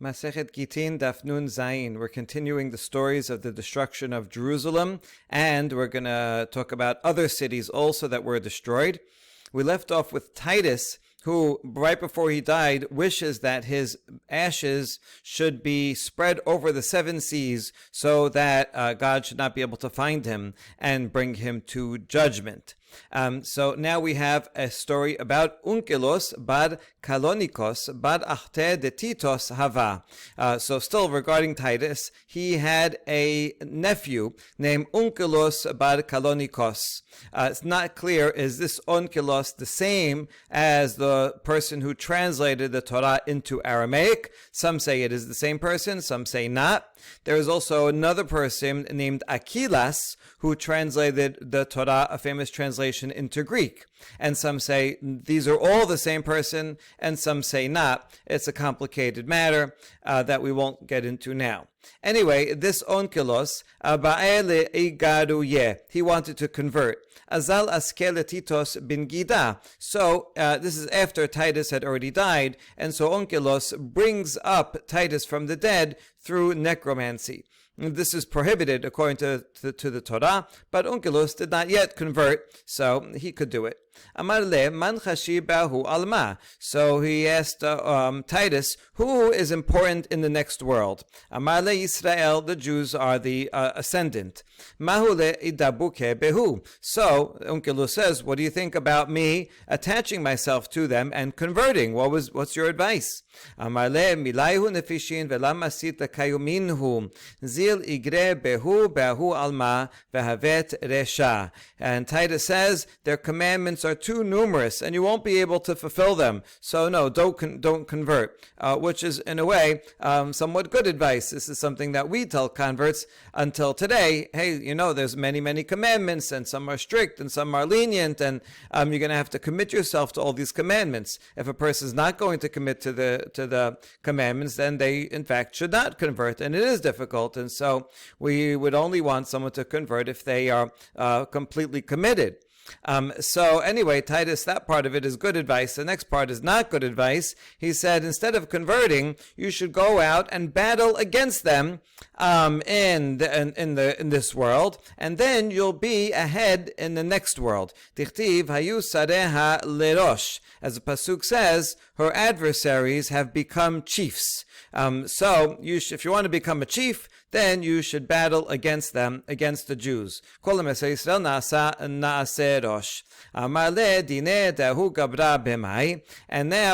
Masechet Gittin Daf Nun Zayin. We're continuing the stories of the destruction of Jerusalem, and we're going to talk about other cities also that were destroyed. We left off with Titus, who, right before he died, wishes that his ashes should be spread over the 7 seas so that God should not be able to find him and bring him to judgment. So now we have a story about Onkelos bar Kalonikos bar Achte de Titus Hava. So still regarding Titus, he had a nephew named Onkelos bar Kalonikos. It's not clear, is this Onkelos the same as the person who translated the Torah into Aramaic? Some say it is the same person, some say not. There is also another person named Achilas who translated the Torah, a famous translation, into Greek. And some say these are all the same person, and some say not. It's a complicated matter that we won't get into now. Anyway, this Onkelos, he wanted to convert. Azal askele Titus bin Gida. So this is after Titus had already died, and so Onkelos brings up Titus from the dead through necromancy. This is prohibited according to the Torah, but Onkelos did not yet convert, so he could do it. Amar le man chashi bahu alma. So he asked Titus, who is important in the next world? Amar le Yisrael, the Jews are the ascendant. Mahu le idabuke behu. So Onkelos says, what do you think about me attaching myself to them and converting? What's your advice? Amar le milayhu nefishin velam asita kayuminhu zil igre behu alma vehavet resha. And Titus says their commandments are too numerous and you won't be able to fulfill them. So no, don't convert, which is in a way somewhat good advice. This is something that we tell converts until today. Hey, there's many commandments, and some are strict and some are lenient, and you're going to have to commit yourself to all these commandments. If a person is not going to commit to the commandments, then they in fact should not convert, and it is difficult. And so we would only want someone to convert if they are completely committed. So anyway, Titus, that part of it is good advice. The next part is not good advice. He said, instead of converting, you should go out and battle against them in this world, and then you'll be ahead in the next world. Tichtiv hayu sareha lerosh. As the pasuk says, her adversaries have become chiefs. So if you want to become a chief, then you should battle against them, against the Jews. And now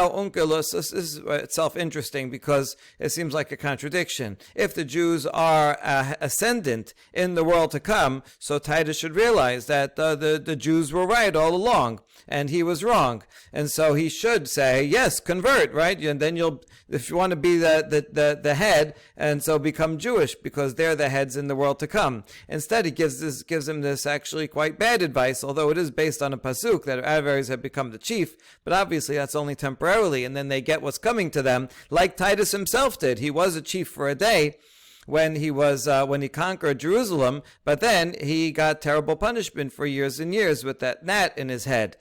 Onkelos, this is itself interesting because it seems like a contradiction. If the Jews are ascendant in the world to come, so Titus should realize that the Jews were right all along, and he was wrong. And so he should say, yes, convert, right? And then if you want to be the head, and so become Jewish, because they're the heads in the world to come. Instead, he gives him this actually quite bad advice, although it is based on a pasuk that adversaries have become the chief, but obviously that's only temporarily, and then they get what's coming to them, like Titus himself did. He was a chief for a day when he conquered Jerusalem, but then he got terrible punishment for years and years with that gnat in his head.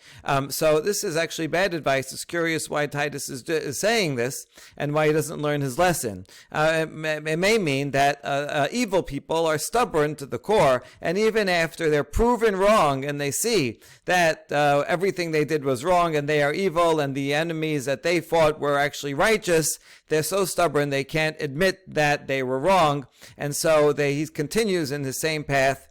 So this is actually bad advice. It's curious why Titus is saying this and why he doesn't learn his lesson. It may mean that evil people are stubborn to the core, and even after they're proven wrong and they see that everything they did was wrong and they are evil and the enemies that they fought were actually righteous, they're so stubborn they can't admit that they were wrong, and so he continues in the same path,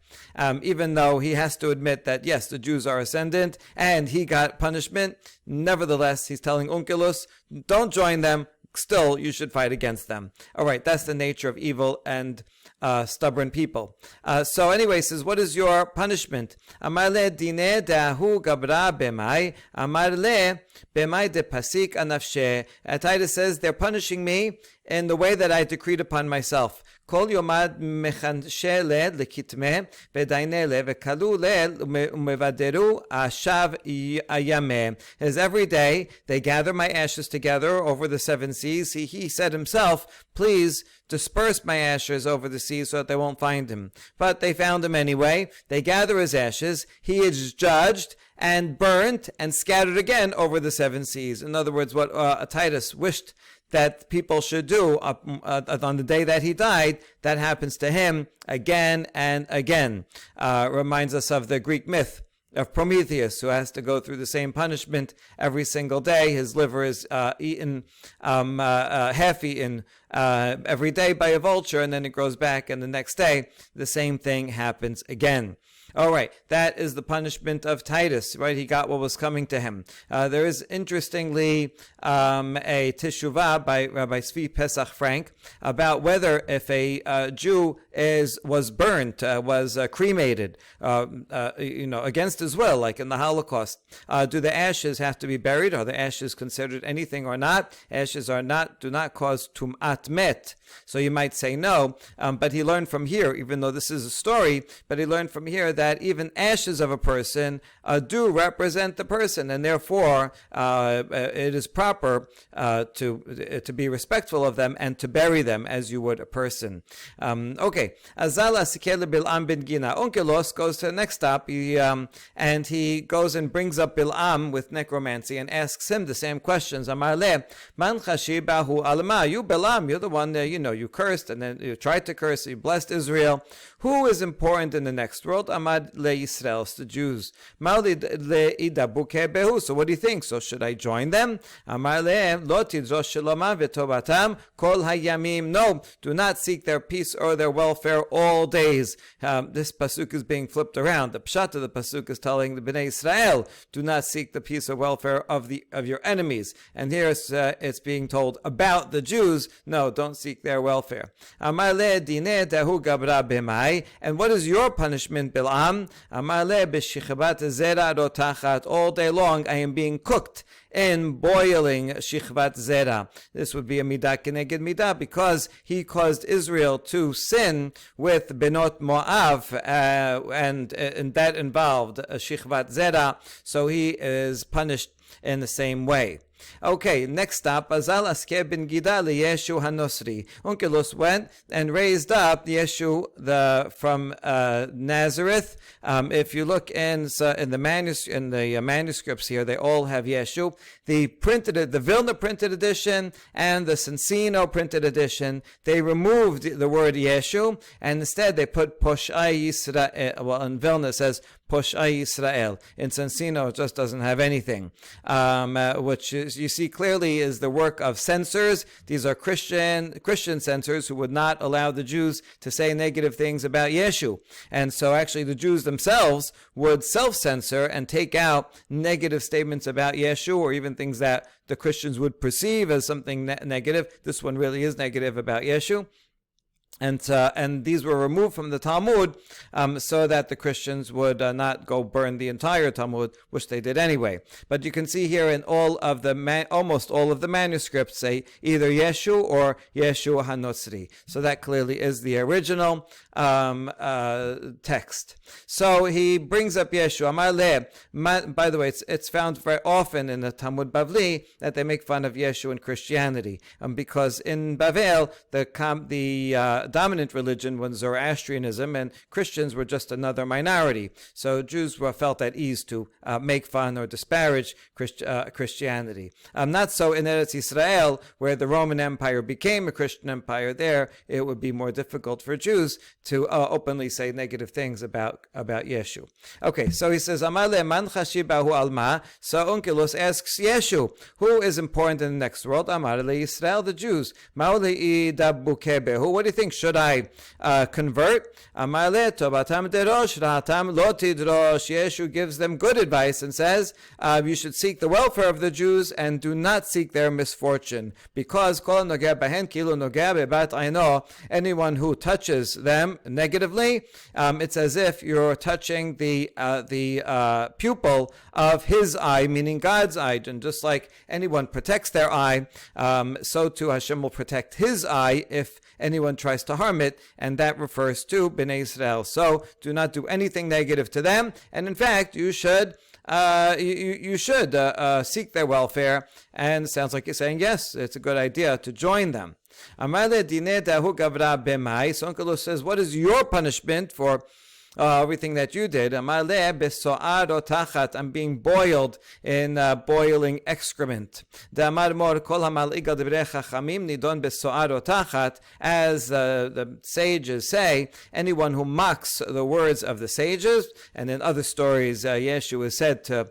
even though he has to admit that yes, the Jews are ascendant and he got punishment. Nevertheless, he's telling Onkelos, don't join them. Still, you should fight against them. All right, that's the nature of evil and stubborn people. So anyway, he says, what is your punishment? Amar le dine dahu gabra bemai, amar le bemai de pasik anafshe. Titus says, they're punishing me in the way that I decreed upon myself. Kol yomad mechanshe le lekitme vedaine le vekalu le umevaderu ashav ayame. As every day they gather my ashes together over the 7 seas. He said himself, please disperse my ashes over the seas so that they won't find him. But they found him anyway. They gather his ashes. He is judged and burnt and scattered again over the 7 seas. In other words, what Titus wished that people should do on the day that he died, that happens to him again and again. Reminds us of the Greek myth of Prometheus, who has to go through the same punishment every single day. His liver is eaten, half-eaten every day by a vulture, and then it grows back, and the next day the same thing happens again. All right, that is the punishment of Titus, right? He got what was coming to him. There is, interestingly, a teshuvah by Rabbi Tzvi Pesach Frank about whether if a Jew was burnt, was cremated, against his will, like in the Holocaust, do the ashes have to be buried? Are the ashes considered anything or not? Ashes do not cause tum'at met. So you might say no, but he learned from here, even though this is a story, but he learned from here that even ashes of a person do represent the person, and therefore it is proper to be respectful of them and to bury them as you would a person. Okay, Azal Asikele Bil'am ben Gina. Onkelos goes to the next stop, and he goes and brings up Bil'am with necromancy and asks him the same questions. Amar le, man chashibahu alma. You Bil'am, you're the one that you cursed, and then you tried to curse, you blessed Israel. Who is important in the next world? Amad le Yisrael, it's the Jews. Mali le idabuke behu. So what do you think? So should I join them? Amar le lo tidrosh shalomam v'tovatam kol hayamim. No, do not seek their peace or their welfare all days. This pasuk is being flipped around. The pshat of the pasuk is telling the Bnei Israel, do not seek the peace or welfare of your enemies. And here it's being told about the Jews. No, don't seek their welfare. Amar le dineh dahu gabra b'mai. And what is your punishment, Bil'am? Amar le b'shichvat zera rotachat. All day long I am being cooked in boiling shichvat zera. This would be a midah keneged midah, because he caused Israel to sin with benot Moav, and that involved shichvat zera. So he is punished in the same way. Okay, next stop, Azal Aske ben Gida Yeshu Hanosri. Onkelos went and raised up Yeshu from Nazareth. If you look in the manuscripts here, they all have Yeshu. The Vilna printed edition and the Cincino printed edition, they removed the word Yeshu, and instead they put Poshai Yisrael. Well, in Vilna it says Poshai Yisrael. In Cincino it just doesn't have anything, which is, you see clearly, is the work of censors. These are Christian censors who would not allow the Jews to say negative things about Yeshu. And so actually the Jews themselves would self-censor and take out negative statements about Yeshu, or even things that the Christians would perceive as something negative. This one really is negative about Yeshu. And these were removed from the Talmud so that the Christians would not go burn the entire Talmud, which they did anyway. But you can see here in almost all of the manuscripts say either Yeshu or Yeshu HaNotzri. So that clearly is the original text. So he brings up Yeshu. Amar le. By the way, it's found very often in the Talmud Bavli that they make fun of Yeshu and Christianity, because in Bavel the dominant religion was Zoroastrianism, and Christians were just another minority. So Jews were felt at ease to make fun or disparage Christianity. Not so in Eretz Yisrael, where the Roman Empire became a Christian empire. There, it would be more difficult for Jews to openly say negative things about Yeshu. Okay, so he says, Amar le man chashibahu alma. So Onkelos asks Yeshu, who is important in the next world? Amar le Yisrael, the Jews. Ma'uli idabukebehu. What do you think? Should I convert? Amar le tobatam derosh rahatam lo tidrosh. Yeshu gives them good advice and says, you should seek the welfare of the Jews and do not seek their misfortune, because kol nogeh bahen kilu nogeh bebat aino. Anyone who touches them negatively, it's as if you're touching the pupil of his eye, meaning God's eye. And just like anyone protects their eye, so too Hashem will protect his eye if anyone tries to harm it, and that refers to Bnei Israel. So do not do anything negative to them, and in fact you should seek their welfare. And it sounds like you're saying yes, it's a good idea to join them. Amar le dineh dahu gavra b'mai. So Onkelos says, what is your punishment for everything that you did. I'm being boiled in boiling excrement. As the sages say, anyone who mocks the words of the sages, and in other stories, Yeshua is said to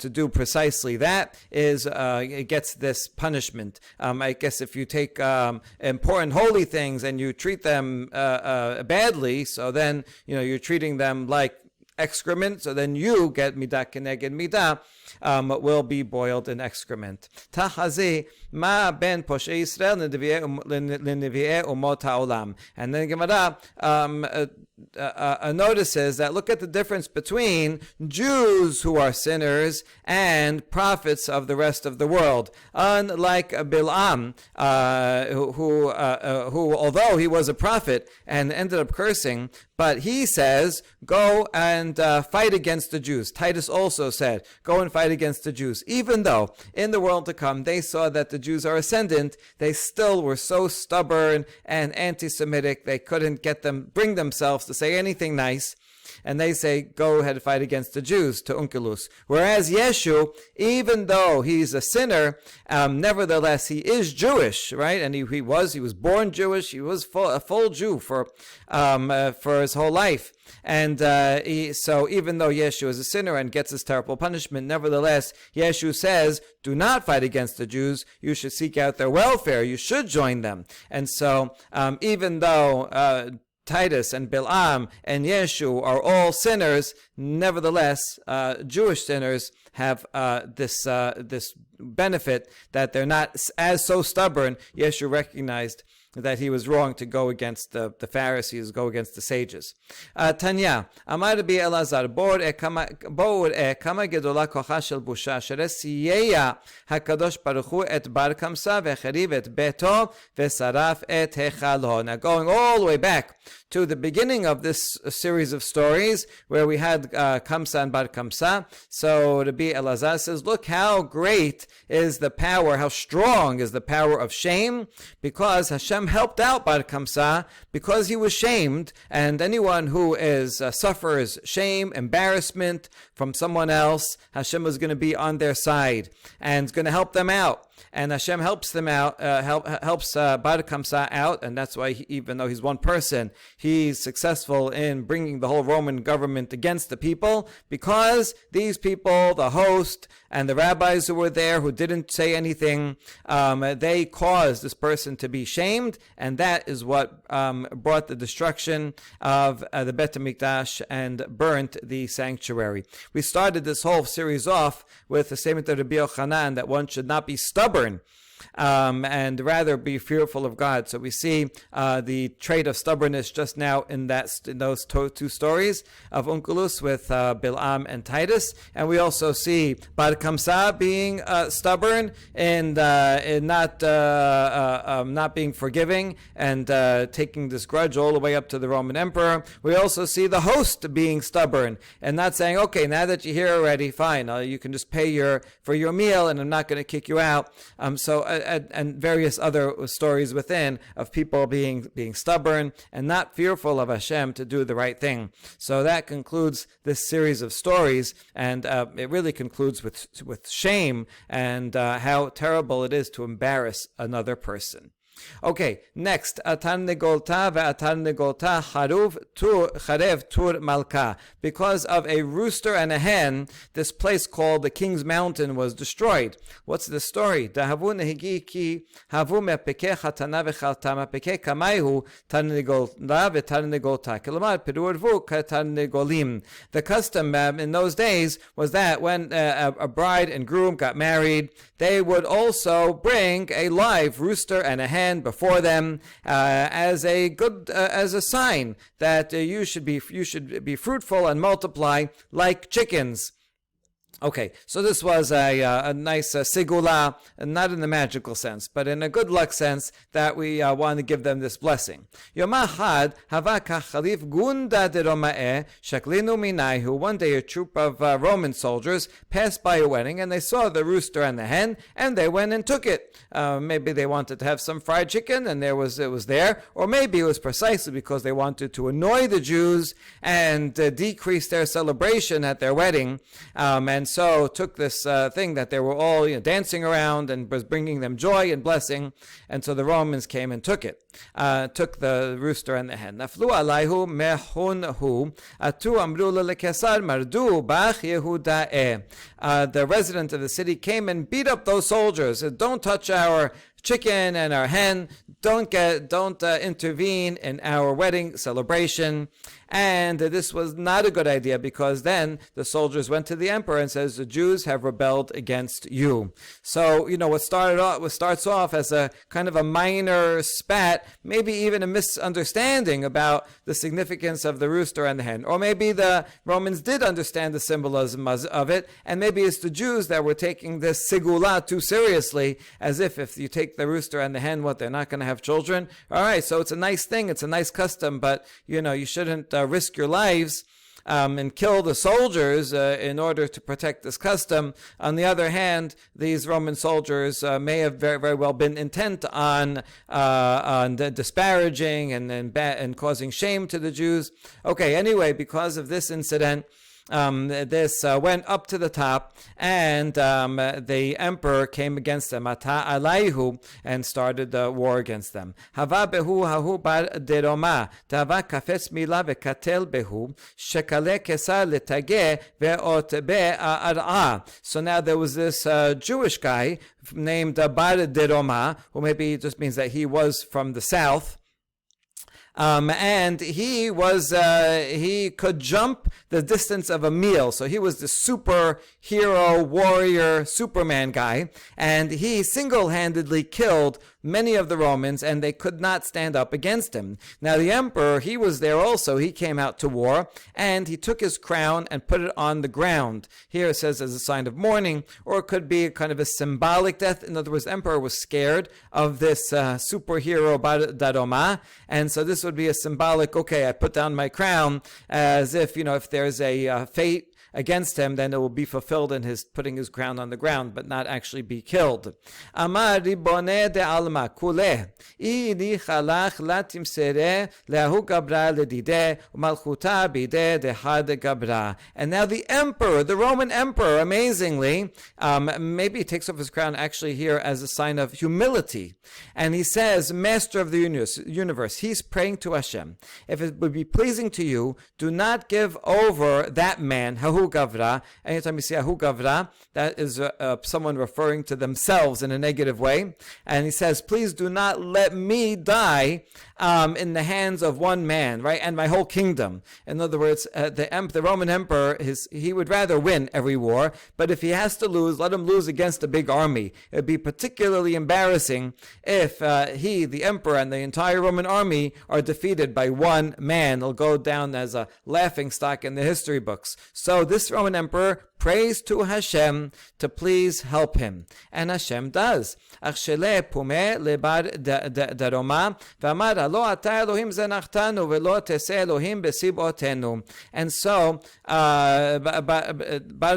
do precisely that, is it gets this punishment. I guess if you take important holy things and you treat them badly, so then you're treating them like excrement, so then you get midah keneged midah, will be boiled in excrement. Tahazi ma ben poshei Yisrael l'nevi'ei umot ha'olam. And then Gemara notices that look at the difference between Jews who are sinners and prophets of the rest of the world. Unlike Bil'am, who although he was a prophet and ended up cursing, but he says, go and fight against the Jews. Titus also said, go and fight against the Jews. Even though in the world to come they saw that the Jews are ascendant, they still were so stubborn and anti-Semitic they couldn't bring themselves to say anything nice. And they say, go ahead and fight against the Jews, to Unkelus. Whereas Yeshu, even though he's a sinner, nevertheless he is Jewish, right? And he was born Jewish. He was a full Jew for his whole life. And so even though Yeshu is a sinner and gets this terrible punishment, nevertheless, Yeshu says, do not fight against the Jews. You should seek out their welfare. You should join them. And so even though Titus and Bil'am and Yeshu are all sinners, nevertheless, Jewish sinners have this benefit that they're not as so stubborn. Yeshu recognized that he was wrong to go against the Pharisees, go against the sages. Tanya, Amar Rabbi Elazar, Bor kama gedola kocha shel busha, siyaya hakadosh baruch hu et bar kamsa vecheriv et beto vesaraf et hechalo. Now going all the way back to the beginning of this series of stories where we had Kamsa and Bar Kamsa. So Rabbi Elazar says, look how great is the power, how strong is the power of shame, because Hashem helped out Bar Kamsa because he was shamed, and anyone who suffers shame, embarrassment from someone else, Hashem is going to be on their side and is going to help them out. And Hashem helps them out, helps Bar Kamsa out, and that's why even though he's one person, he's successful in bringing the whole Roman government against the people, because these people, the host and the rabbis who were there who didn't say anything, they caused this person to be shamed, and that is what brought the destruction of the Bet HaMikdash and burnt the sanctuary. We started this whole series off with the statement of Rabbi Yochanan that one should not be stubborn, and rather be fearful of God. So we see the trait of stubbornness just now in those two stories of Unkelus with Bil'am and Titus, and we also see Bar Kamsa being stubborn and not being forgiving and taking this grudge all the way up to the Roman emperor. We also see the host being stubborn and not saying, okay, now that you're here already, fine, you can just pay for your meal and I'm not going to kick you out. And various other stories within of people being stubborn and not fearful of Hashem to do the right thing. So that concludes this series of stories, and it really concludes with shame and how terrible it is to embarrass another person. Okay, next, Atan Negolta ve'Atan Negolta Charev Tur Malka. Because of a rooster and a hen, this place called the King's Mountain was destroyed. What's the story? Dahavu nehigi ki havu me'pekeh chatana ve'chalta me'pekeh kamayhu tan negolta ve'tan negolta. Kelamar perurvu katan negolim. The custom in those days was that when a bride and groom got married, they would also bring a live rooster and a hen before them as a sign that you should be fruitful and multiply like chickens. Okay, so this was a nice sigula, not in the magical sense, but in a good luck sense that we want to give them this blessing. Yom Ahad havaka chalif gunda de Romae shaklinu minaihu. One day a troop of Roman soldiers passed by a wedding and they saw the rooster and the hen and they went and took it. Maybe they wanted to have some fried chicken and it was there, or maybe it was precisely because they wanted to annoy the Jews and decrease their celebration at their wedding, and so took this thing that they were all dancing around and was bringing them joy and blessing, and so the Romans came and took it, took the rooster and the hen. Naflu alayhu mehunhu atu amru lekesar mardu bach Yehuda. The resident of the city came and beat up those soldiers. Said, don't touch our chicken and our hen. Don't intervene in our wedding celebration. And this was not a good idea, because then the soldiers went to the emperor and says, the Jews have rebelled against you. So, what starts off as a kind of a minor spat, maybe even a misunderstanding about the significance of the rooster and the hen. Or maybe the Romans did understand the symbolism of it, and maybe it's the Jews that were taking this sigula too seriously, as if you take the rooster and the hen, they're not going to have children. All right, so it's a nice thing, it's a nice custom, but, you shouldn't risk your lives and kill the soldiers in order to protect this custom. On the other hand, these Roman soldiers may have very, very well been intent on disparaging and causing shame to the Jews. Okay, anyway, because of this incident, this went up to the top, and the emperor came against them, ata alayhu, and started the war against them. Hava behu hahu bar deroma, tava kafes mila vekatel behu, shekale kesar letage ve'ot be'ar'a. So now there was this Jewish guy named bar deroma, who maybe just means that he was from the south. And he could jump the distance of a meal. So he was the superhero, warrior, Superman guy. And he single-handedly killed many of the Romans, and they could not stand up against him. Now the emperor, he was there also. He came out to war, and he took his crown and put it on the ground. Here it says as a sign of mourning, or it could be kind of a symbolic death. In other words, the emperor was scared of this superhero Daroma, and so this would be a symbolic, okay, I put down my crown, as if, if there's a fate against him, then it will be fulfilled in his putting his crown on the ground, but not actually be killed. Amar ribone de alma kuleh ini chalach latimsere lehu gabra ledide umalchuta bide de had gabra. And now the emperor, the Roman emperor, amazingly, maybe he takes off his crown actually here as a sign of humility, and he says, Master of the universe, he's praying to Hashem, if it would be pleasing to you, do not give over that man, Hahu Gavra. Anytime you see Ahu Gavra, that is someone referring to themselves in a negative way. And he says, please do not let me die in the hands of one man, right? And my whole kingdom. In other words, the Roman emperor, he would rather win every war, but if he has to lose, let him lose against a big army. It would be particularly embarrassing if he, the emperor, and the entire Roman army are defeated by one man. It'll go down as a laughingstock in the history books. So this Roman emperor prays to Hashem to please help him. And Hashem does. And so Bar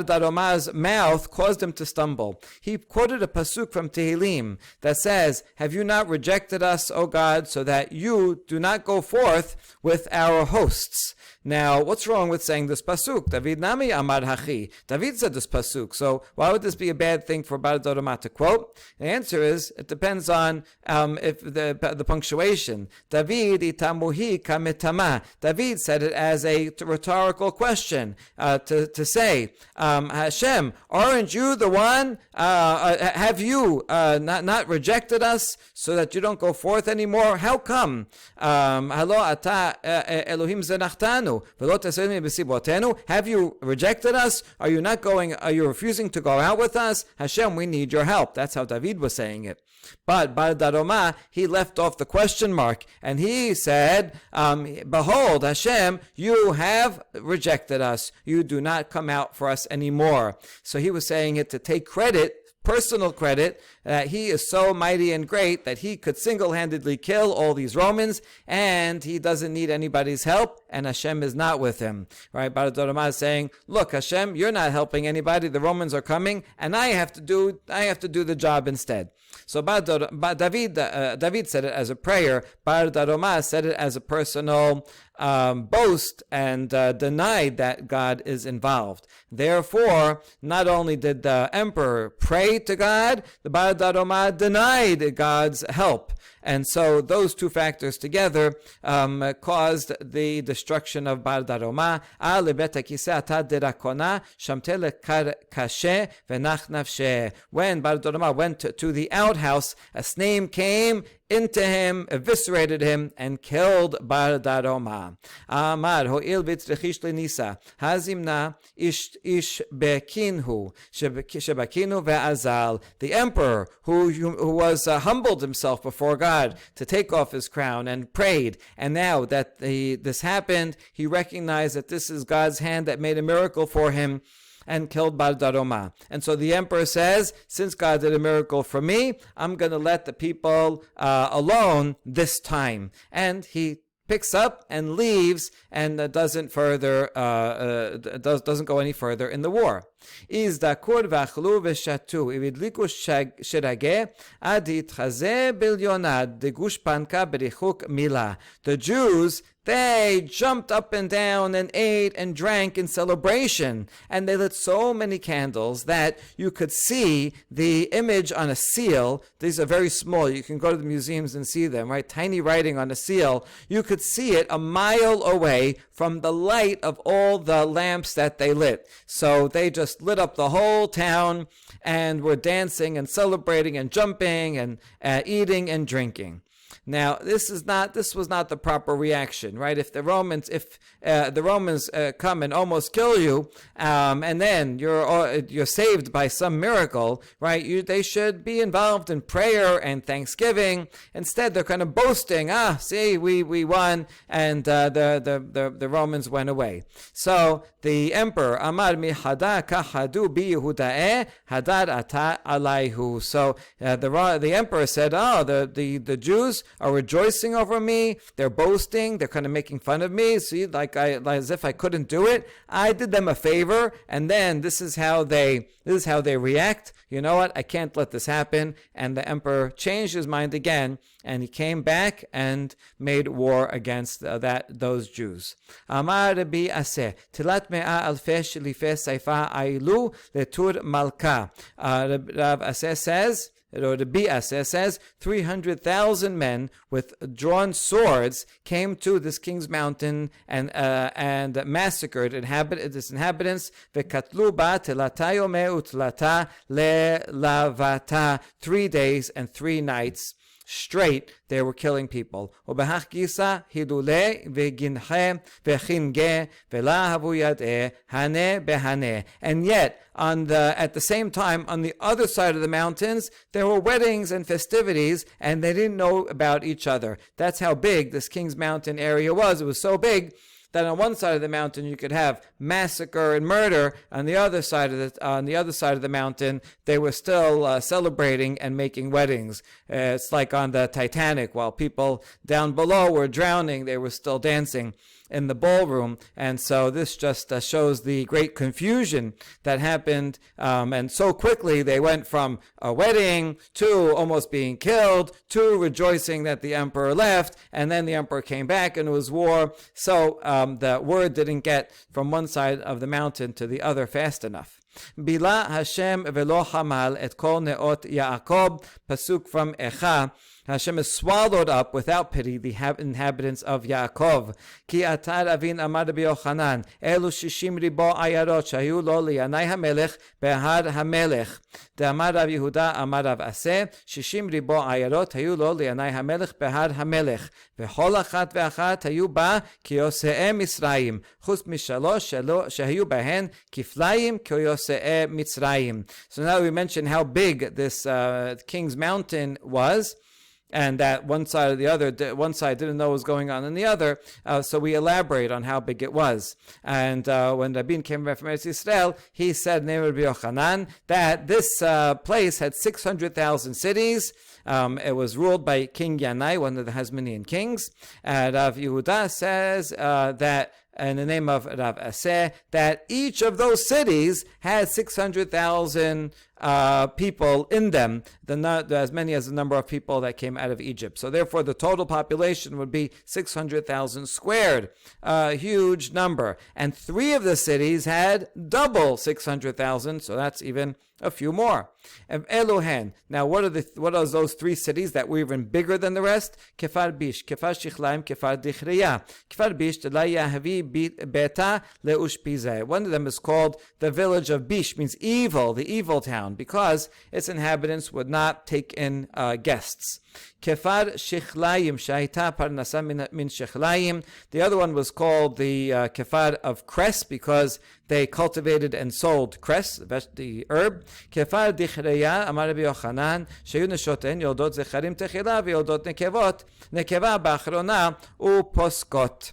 Daroma's mouth caused him to stumble. He quoted a pasuk from Tehillim that says, have you not rejected us, O God, so that you do not go forth with our hosts? Now, what's wrong with saying this pasuk? David nami amar hachi. David said this pasuk. So why would this be a bad thing for Bar Daroma to quote? The answer is, it depends on if the punctuation. David itamuhi kametama. David said it as a rhetorical question to say, Hashem, aren't you the one? Have you not rejected us so that you don't go forth anymore? How come? Halo ata Elohim zenachtanu. Have you rejected us? Are you you're refusing to go out with us? Hashem, we need your help. That's how David was saying it. But Baal Daroma, he left off the question mark, and he said, behold, Hashem, you have rejected us. You do not come out for us anymore. So he was saying it to take credit, personal credit, that he is so mighty and great that he could single-handedly kill all these Romans, and he doesn't need anybody's help, and Hashem is not with him. Right? Baal Daroma is saying, look, Hashem, you're not helping anybody. The Romans are coming, and I have to do the job instead. So David said it as a prayer. Baal Daroma said it as a personal boast and denied that God is involved. Therefore, not only did the emperor pray to God, the Baal Daroma denied God's help. And so those two factors together caused the destruction of Baal Daroma. When Baal Daroma went to the outhouse, a snake came into him, eviscerated him, and killed Baal Daroma. Amar ho'il v'tzrechish lenisa hazimna ish bekinhu shebakinu ve'azal. The emperor who was humbled himself before God to take off his crown and prayed, and now that this happened, he recognized that this is God's hand that made a miracle for him, and killed Baal Daroma. And so the emperor says, since God did a miracle for me, I'm going to let the people alone this time. And he picks up and leaves and doesn't go any further in the war. The Jews, they jumped up and down and ate and drank in celebration, and they lit so many candles that you could see the image on a seal. These are very small. You can go to the museums and see them, right? Tiny writing on a seal. You could see it a mile away from the light of all the lamps that they lit. So they just lit up the whole town and were dancing and celebrating and jumping and eating and drinking. Now, this was not the proper reaction, right? If the Romans come and almost kill you, and then you're saved by some miracle, right? They should be involved in prayer and thanksgiving. Instead, they're kind of boasting. See, we won, and the Romans went away. So the emperor Amar mi hada kahadu bi Yehudae hadar ata alayhu. So the emperor said, the Jews are rejoicing over me. They're boasting. They're kind of making fun of me. See, as if I couldn't do it. I did them a favor, and then this is how they react. You know what? I can't let this happen. And the emperor changed his mind again, and he came back and made war against those Jews. Amar Rabbi Aseh tilat me'a alfei shelife saifa ailu letur malka. Rav Aseh says, Rabbi Aseh says, 300,000 men with drawn swords came to this king's mountain and massacred its inhabitants. V'katlu ba telata yomeh u'telata le'lavata. 3 days and 3 nights straight, they were killing people. And yet, at the same time, on the other side of the mountains, there were weddings and festivities, and they didn't know about each other. That's how big this King's Mountain area was. It was so big that on one side of the mountain you could have massacre and murder. On the other side of the mountain, they were still celebrating and making weddings. It's like on the Titanic, while people down below were drowning, they were still dancing in the ballroom. And so this just shows the great confusion that happened, and so quickly they went from a wedding to almost being killed to rejoicing that the emperor left, and then the emperor came back and it was war. So the word didn't get from one side of the mountain to the other fast enough. Bila Hashem velo hamal et kol neot Yaakov, pasuk from Echa. Hashem has swallowed up without pity the inhabitants of Yaakov. Ki atar avin amar Rabbi Yochanan, elu shishim ribo ayarot shayu lo liyanai hamelech behar hamelech. De'amar Rav Yehuda amar Rav Aseh, shishim ribo ayarot hayu lo liyanai hamelech behar hamelech. V'chol achat ve'achat hayu ba kiyosei Misraim. Chutz mishalosh shahayu bahen kiflayim kiyosei Mitzrayim. So now we mentioned how big this King's Mountain was, and that one side or the other, one side didn't know what was going on in the other, so we elaborate on how big it was. And when Rabin came back from Eretz Yisrael, he said, name Rabbi Yochanan, that this place had 600,000 cities. It was ruled by King Yanai, one of the Hasmonean kings. Rav Yehuda says that, in the name of Rav Aseh, that each of those cities had 600,000 people in them, as many as the number of people that came out of Egypt. So therefore, the total population would be 600,000 squared, a huge number. And 3 of the cities had double 600,000, so that's even a few more. Elohen. Now, what are those 3 cities that were even bigger than the rest? Kefar Bish, Kefar Shichlaim, Kefar Dichriya. Kefar Bish, Beta Leushpizeh. One of them is called the village of Bish, means evil, the evil town, because its inhabitants would not take in guests. Kefar Shichlaim, Shahita Parnasa min Shichlaim. The other one was called the Kefar of Cress, because they cultivated and sold cress, the herb. Kefar Dichreya, Amar Rabbi Yochanan, Sheyu Neshoten, Yodot Zecharim Techila, Yodot Nekeva Bachrona, Uposkot.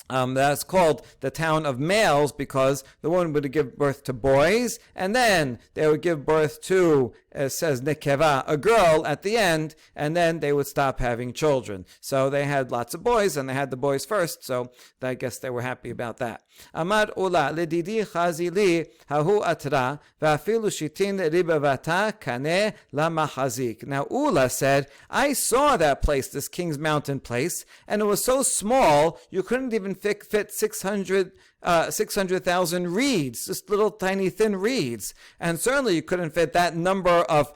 That's called the town of males, because the woman would give birth to boys, and then they would give birth to, it says nekeva, a girl at the end, and then they would stop having children. So they had lots of boys, and they had the boys first, so I guess they were happy about that. Amar Ula, Lididi Chazili, Hahu Atra, Vafilu Shitin Ribavata Kane Lamachazik. Now Ula said, I saw that place, this King's Mountain place, and it was so small, you couldn't even fit 600,000 reeds, just little tiny thin reeds. And certainly you couldn't fit that number of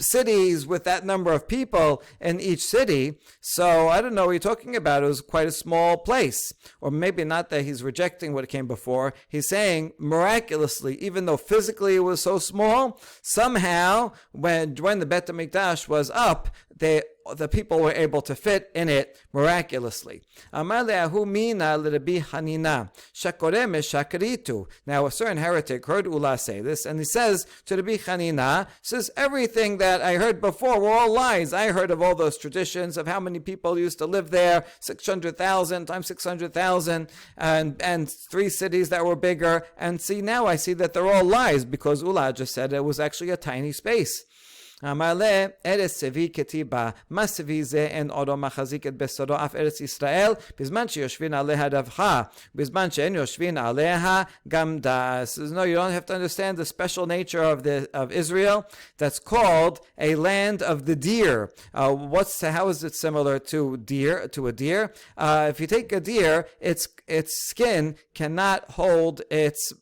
cities with that number of people in each city. So I don't know what you're talking about. It was quite a small place. Or maybe not that he's rejecting what came before. He's saying miraculously, even though physically it was so small, somehow when the Bet HaMikdash was up, the people were able to fit in it miraculously. Now, a certain heretic heard Ula say this, and he says to Rabbi Hanina, says, everything that I heard before were all lies. I heard of all those traditions of how many people used to live there, 600,000 times 600,000, and 3 cities that were bigger. And see, now I see that they're all lies, because Ula just said it was actually a tiny space. Amale Eretz Sevi Ketiba Masevi Ze En Odo Machaziket Besoro Af Eretz Yisrael Bizman Sheyoshvin Aleha Davcha Bizman She'en Yoshvin Aleha Gam Das. No, you don't have to understand the special nature of Israel. That's called a land of the deer. How is it similar to a deer? If you take a deer, its skin cannot hold its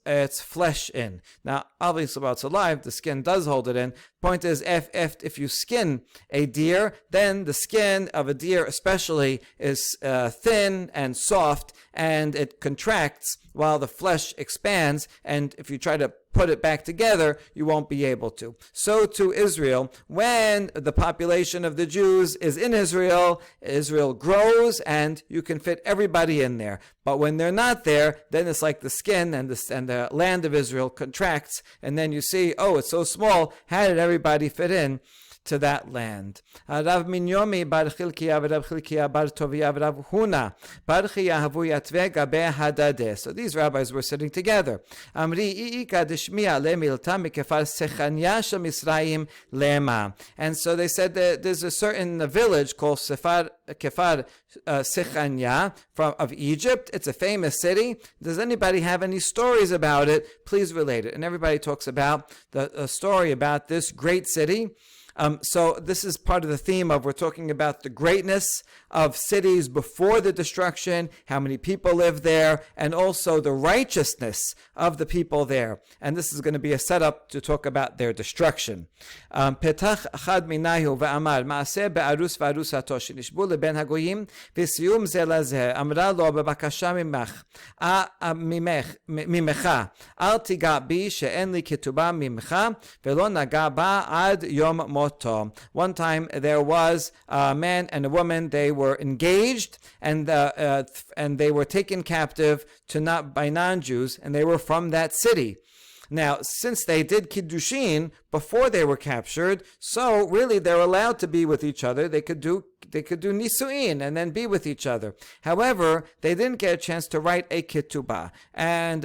flesh in. Now, obviously, while it's alive, the skin does hold it in. Point is, if you skin a deer, then the skin of a deer especially is thin and soft, and it contracts while the flesh expands, and if you try to put it back together, you won't be able to. So to Israel, when the population of the Jews is in Israel, Israel grows and you can fit everybody in there. But when they're not there, then it's like the skin and the land of Israel contracts, and then you see, oh, it's so small, how did everybody fit in to that land? Rav Yomi bar Chilkiah, Rav Chilkiah bar Tovia, Rav Huna bar Chiyahavu Yatve Gabe Hadadeh. So these rabbis were sitting together. Amri Iika Deshmiya Lemilta Mikefar Sechanya Shel Misraim Lema. And so they said that there's a certain village called Kefar Sechanya of Egypt. It's a famous city. Does anybody have any stories about it? Please relate it. And everybody talks about the story about this great city. So this is part of the theme of we're talking about the greatness of cities before the destruction, how many people live there, and also the righteousness of the people there. And this is going to be a setup to talk about their destruction. Petach achad minayu ve'amar ma'aseh be'arus v'arusato shenishbu leben hagoyim v'siyum ze lazeh amra lo bebakasha mimecha al tiga bi she'en li ketubah mimecha ve'lo naga ba ad yom moto. One time there was a man and a woman. They were engaged, and they were taken captive by non-Jews, and they were from that city. Now, since they did kiddushin before they were captured, so really they're allowed to be with each other. They could do nisuin and then be with each other. However, they didn't get a chance to write a ketubah. And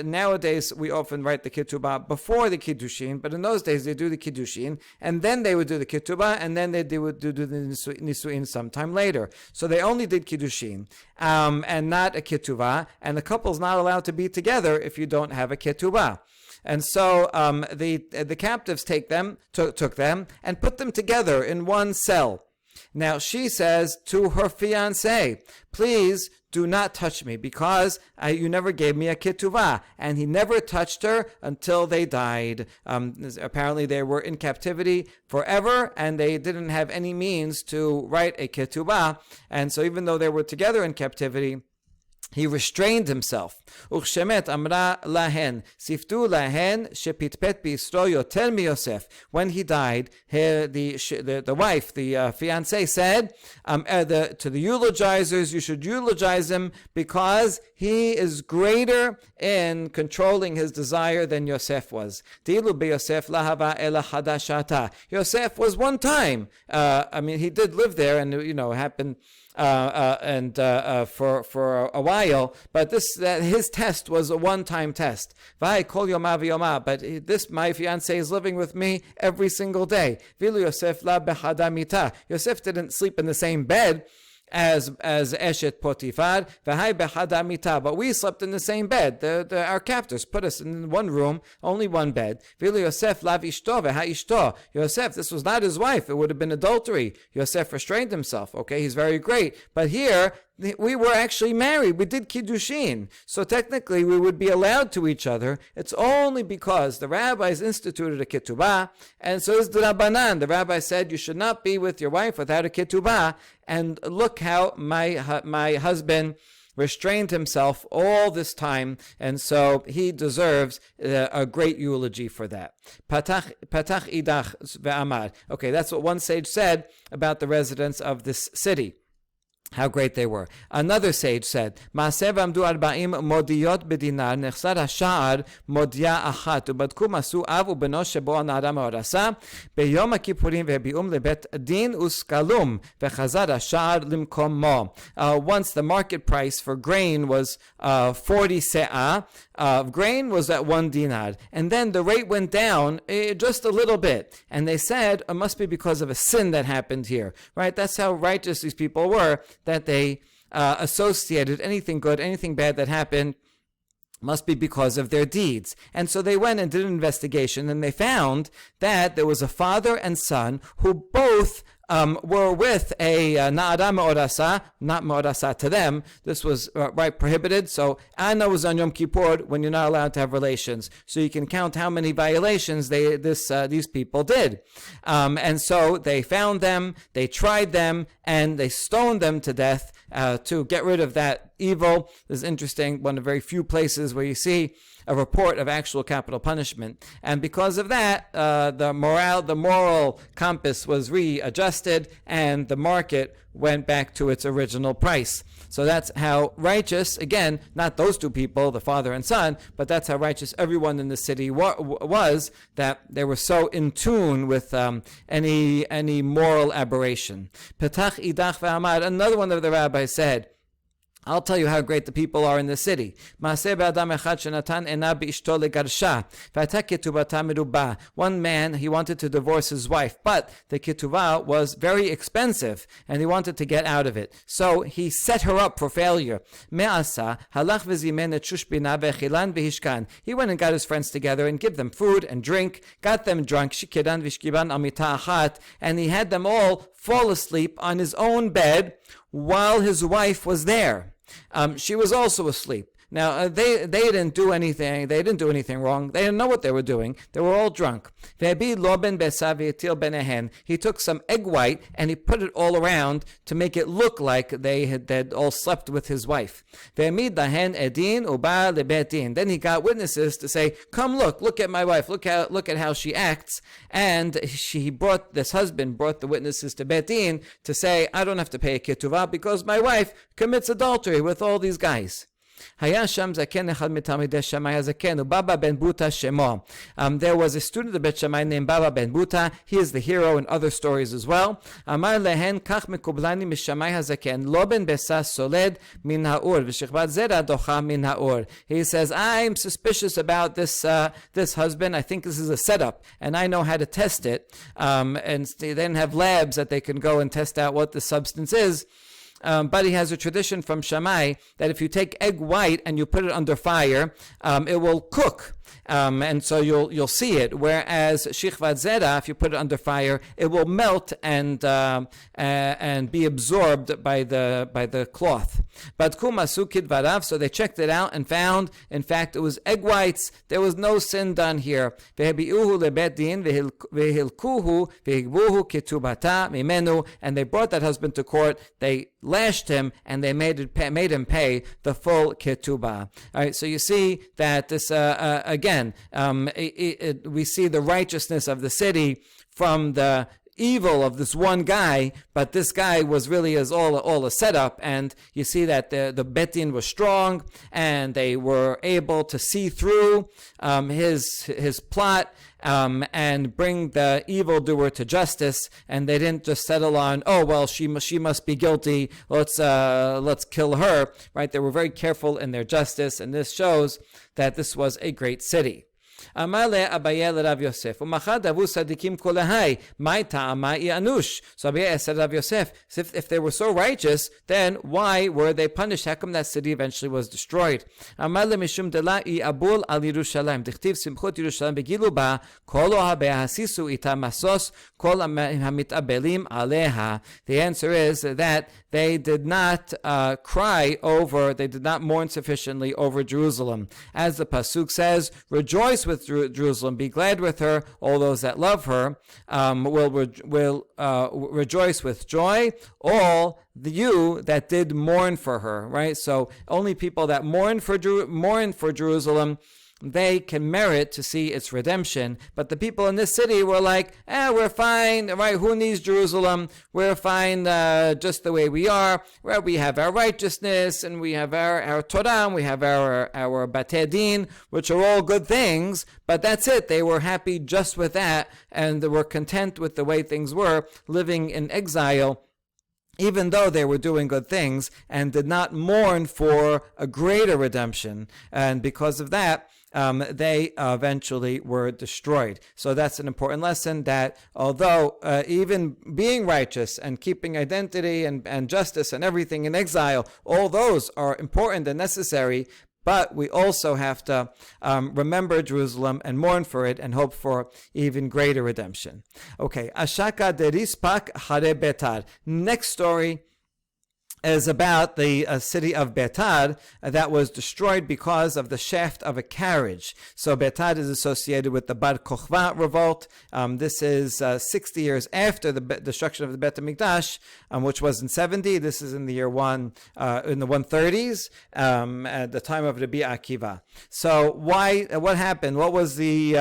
nowadays we often write the ketubah before the kiddushin, but in those days they do the kiddushin, and then they would do the ketubah, and then they would do the nisuin sometime later. So they only did kiddushin and not a ketubah, and the couple's not allowed to be together if you don't have a ketubah. And so the captives took them and put them together in one cell. Now she says to her fiancé, please do not touch me, because you never gave me a ketuvah. And he never touched her until they died. Apparently they were in captivity forever, and they didn't have any means to write a ketuvah. And so even though they were together in captivity, he restrained himself. Uchshemet amra lahen siftu lahen shepitpet b'istro yoter miyosef. When he died, the wife, the fiancée, said to the eulogizers, you should eulogize him because he is greater in controlling his desire than Yosef was. Dilu beYosef lahava ela hadashata. Yosef was one time. He did live there, and it happened. For a while, but his test was a one-time test. But this, my fiancé, is living with me every single day. Yosef didn't sleep in the same bed as Eshet Potifar, but we slept in the same bed. Our captors put us in one room, only one bed. Yosef, this was not his wife. It would have been adultery. Yosef restrained himself. Okay, he's very great. But here, we were actually married. We did kiddushin. So technically, we would be allowed to each other. It's only because the rabbis instituted a ketubah, and so is the Rabbanan. The rabbi said, you should not be with your wife without a ketubah. And look how my husband restrained himself all this time, and so he deserves a great eulogy for that. Patach idach ve'amar. Okay, that's what one sage said about the residents of this city, how great they were. Another sage said, Ma'aseh v'amdu 40 modiyot bedinar, nechsar ha'sha'ar modiya achat, ubadku masu av ubeno shebo na'ara me'orasa, beyom ha'kippurim ve'bi'um lebet din uskalum, ve'chazar ha'sha'ar limkom mo. Once the market price for grain was 40 se'ah, grain was at 1 dinar, and then the rate went down just a little bit, and they said it must be because of a sin that happened here, right? That's how righteous these people were, that they associated anything good, anything bad that happened must be because of their deeds. And so they went and did an investigation, and they found that there was a father and son who both were with a na'ara me'orasa, not me'orasa to them. This was right prohibited. So Anna was on Yom Kippur when you're not allowed to have relations. So you can count how many violations these people did. And so they found them, they tried them, and they stoned them to death to get rid of that evil. This is interesting, one of very few places where you see a report of actual capital punishment. And because of that, the moral compass was readjusted, and the market went back to its original price. So that's how righteous, again, not those two people, the father and son, but that's how righteous everyone in the city was, that they were so in tune with any moral aberration. Petach idach ve'amar, another one of the rabbis said, I'll tell you how great the people are in the city. One man, he wanted to divorce his wife, but the ketuvah was very expensive, and he wanted to get out of it. So he set her up for failure. He went and got his friends together and gave them food and drink, got them drunk, and he had them all fall asleep on his own bed while his wife was there. She was also asleep. Now, they didn't do anything. They didn't do anything wrong. They didn't know what they were doing. They were all drunk. He took some egg white and he put it all around to make it look like they had all slept with his wife. Then he got witnesses to say, "Come look at my wife. Look at how she acts." And this husband brought the witnesses to Bet Din to say, "I don't have to pay a ketuvah because my wife commits adultery with all these guys." There was a student of Bet Shammai named Baba Ben Buta. He is the hero in other stories as well. He says, "I'm suspicious about this husband. I think this is a setup, and I know how to test it." And they didn't have labs that they can go and test out what the substance is. But he has a tradition from Shammai that if you take egg white and you put it under fire, it will cook. And so you'll see it. Whereas shichvat zera, if you put it under fire, it will melt and be absorbed by the cloth. But kumasu kidvarav, so they checked it out and found, in fact, it was egg whites. There was no sin done here. Vehebiuhu lebet din vehilkuhu vehigbuhu ketubata mimenu, and they brought that husband to court. They lashed him and they made him pay the full ketubah. All right, so you see that this again, we see the righteousness of the city from the evil of this one guy, but this guy was really all a setup, and you see that the Bet Din was strong, and they were able to see through his plot and bring the evildoer to justice, and they didn't just settle on, "Oh well, she must be guilty. Let's kill her." Right? They were very careful in their justice, and this shows that this was a great city. Amale Abaye Rav Yosef. Umachad avu sadikim kolahai. My ta'ama ianush. So Abaye said Rav Yosef, if they were so righteous, then why were they punished? How come that city eventually was destroyed? Amale mishum dela abul al Yerushalayim. Dichtiv simchot Yerushalayim begilu ba kol ohabei hasisu ita masos kol hamitabelim aleha. The answer is that they did not they did not mourn sufficiently over Jerusalem. As the Pasuk says, rejoice with Jerusalem, be glad with her, all those that love her will rejoice with joy, all you that did mourn for her, right? So only people that mourn for Jerusalem, they can merit to see its redemption. But the people in this city were like, we're fine, right? Who needs Jerusalem? We're fine just the way we are. Where we have our righteousness, and we have our Torah, and we have our Batei Din, which are all good things, but that's it. They were happy just with that, and they were content with the way things were, living in exile, even though they were doing good things, and did not mourn for a greater redemption. And because of that, they eventually were destroyed. So that's an important lesson, that although even being righteous and keeping identity and justice and everything in exile, all those are important and necessary, but we also have to remember Jerusalem and mourn for it and hope for even greater redemption. Okay, Ashaka de Rispak Hare Betad. Next story is about the city of Betad that was destroyed because of the shaft of a carriage. So Betad is associated with the Bar Kokhba revolt. This is 60 years after the destruction of the Bet HaMikdash, which was in 70. This is in the year in the 130s, at the time of Rabbi Akiva. So what happened? What was the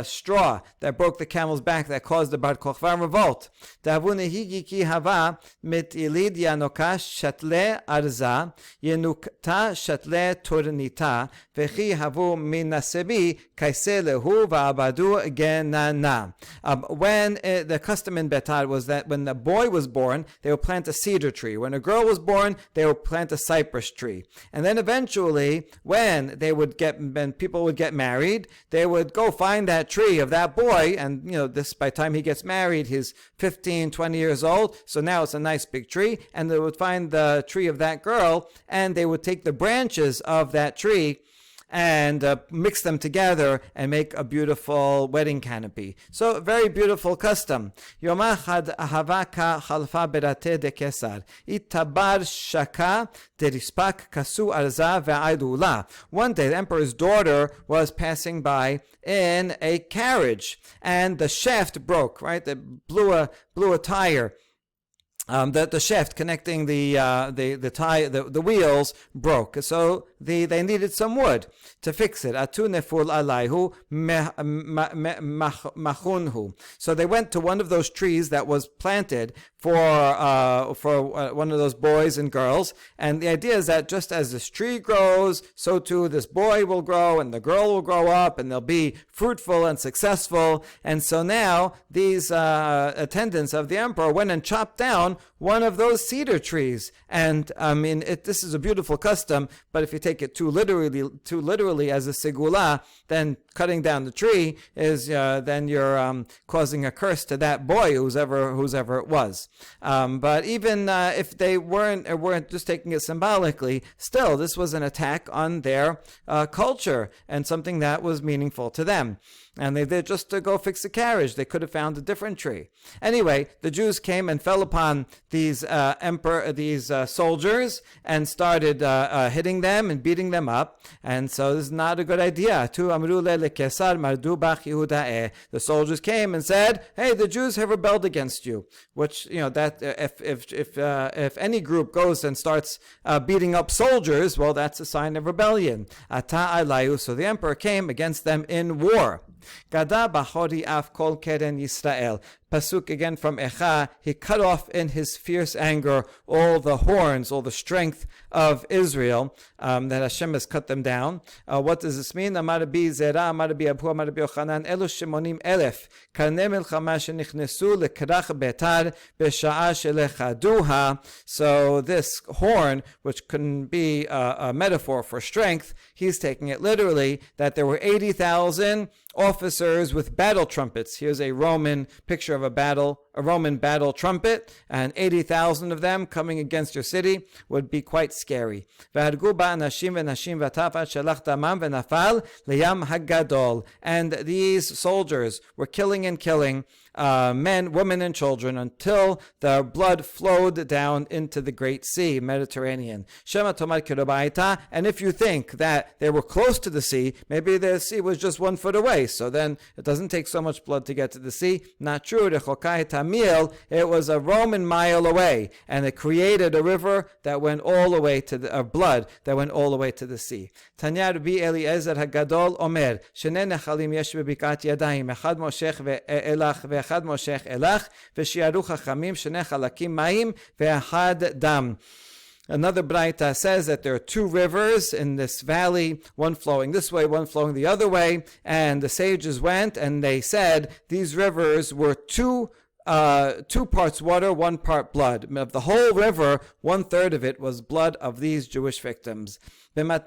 straw that broke the camel's back that caused the Bar Kokhba revolt? Tagid Yanoka Shatle Arza, Yenukta Shatle Turnita, Vechi Havu Minasebi, Kaiselehu Va'abadu Genana. When the custom in Betar was that when the boy was born, they would plant a cedar tree. When a girl was born, they would plant a cypress tree. And then eventually, when people would get married, they would go find that tree of that boy, and this, by the time he gets married, he's 15, 20 years old, so now it's a nice big tree, and they would find the tree of that girl, and they would take the branches of that tree and mix them together and make a beautiful wedding canopy. So, very beautiful custom. Yom Echad Ahavaka Chalfa Berate de Kesar. Itabar Shaka Derispak Kasu Arza Ve'aidula. One day, the emperor's daughter was passing by in a carriage, and the shaft broke, right? It blew a tire. The shaft connecting the wheels broke, so they needed some wood to fix it. Atu neful alayhu machunhu. So they went to one of those trees that was planted for one of those boys and girls, and the idea is that just as this tree grows, so too this boy will grow, and the girl will grow up, and they'll be fruitful and successful. And so now these attendants of the emperor went and chopped down one of those cedar trees. And this is a beautiful custom, but if you take it too literally as a segula, then cutting down the tree is then you're causing a curse to that boy, who's ever it was. But even if they weren't just taking it symbolically, still this was an attack on their culture and something that was meaningful to them. And they did just to go fix a carriage. They could have found a different tree. Anyway, the Jews came and fell upon these soldiers and started hitting them and beating them up. And so this is not a good idea. The soldiers came and said, "Hey, the Jews have rebelled against you." Which that if any group goes and starts beating up soldiers, well, that's a sign of rebellion. So the emperor came against them in war. Gada b'chori af kol keren Yisrael. Pasuk again from Echa. He cut off in his fierce anger all the horns, all the strength of Israel, that Hashem has cut them down. What does this mean? Amar bi Zera, Amar bi Abu, Amar bi Yochanan, Elu shemonim elef, karnei milchama shenichnesu lekrach betar b'sha'a shelechaduha. So this horn, which can be a metaphor for strength, he's taking it literally, that there were 80,000 officers with battle trumpets. Here's a Roman picture of a Roman battle trumpet, and 80,000 of them coming against your city would be quite scary. And these soldiers were killing men, women, and children until the blood flowed down into the Great Sea, Mediterranean. And if you think that they were close to the sea, maybe the sea was just 1 foot away, so then it doesn't take so much blood to get to the sea. Not true. It was a Roman mile away, and it created a river that went all the way to the blood that went all the way to the sea. Tanya Rabbi Eliezer Hagadol Omer, Shnei nechalim yesh bebikat yadayim, echad moshech ve'elach ve'echad moshech elach, ve'shiaru chachamim shnei chalakim mayim ve'echad dam. Another Braita says that there are 2 rivers in this valley, one flowing this way, one flowing the other way, and the sages went and they said these rivers were 2 parts water, 1 part blood. Of the whole river, 1/3 of it was blood of these Jewish victims. For 7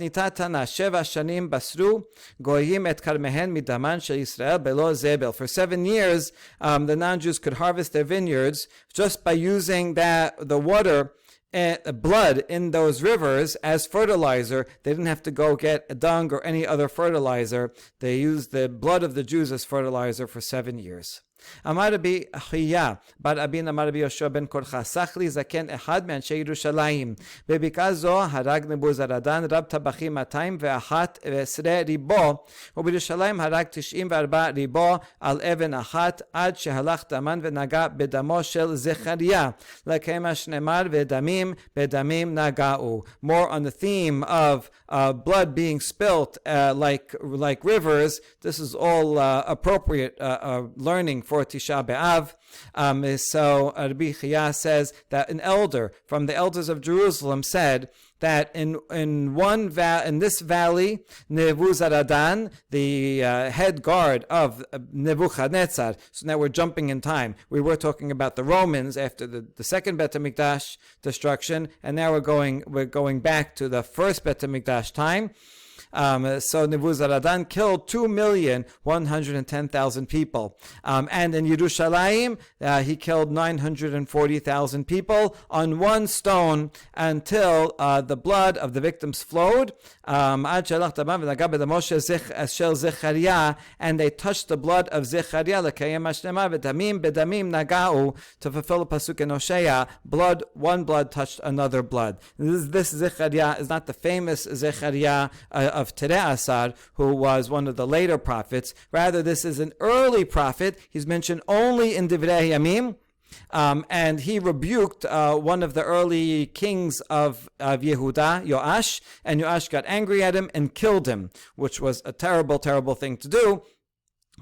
years, the non-Jews could harvest their vineyards just by using the water and blood in those rivers as fertilizer. They didn't have to go get dung or any other fertilizer. They used the blood of the Jews as fertilizer for 7 years. Amar Rabbi Achia bar Abin Amar Rabbi Yoshua ben Korcha Sachli Zaken Echad me'anshei Yerushalayim bebika zo harag Nebuzaradan rab tabachim 201 ribo u'bYerushalayim harag 94 ribo al even achat ad shehalach daman venaga bedamo shel Zechariah lekema shnemar vedamim bedamim naga'u. More on the theme of blood being spilt like rivers. This is all appropriate learning before Tisha B'Av. So Rabbi Chia says that an elder from the elders of Jerusalem said that in this valley, Nebuzaradan, the head guard of Nebuchadnezzar. So now we're jumping in time. We were talking about the Romans after the second Bet HaMikdash destruction, and now we're going back to the first Bet HaMikdash time. So Nebuzaradan killed 2,110,000 people. And in Yerushalayim, he killed 940,000 people on one stone until the blood of the victims flowed. And they touched the blood of Zechariah, to fulfill the pasuk in Hosea, one blood touched another blood. This Zechariah is not the famous Zechariah of Tereh Asar, who was one of the later prophets. Rather, this is an early prophet. He's mentioned only in Divrei Yamim. And he rebuked one of the early kings of Yehuda, Yoash, and Yoash got angry at him and killed him, which was a terrible, terrible thing to do.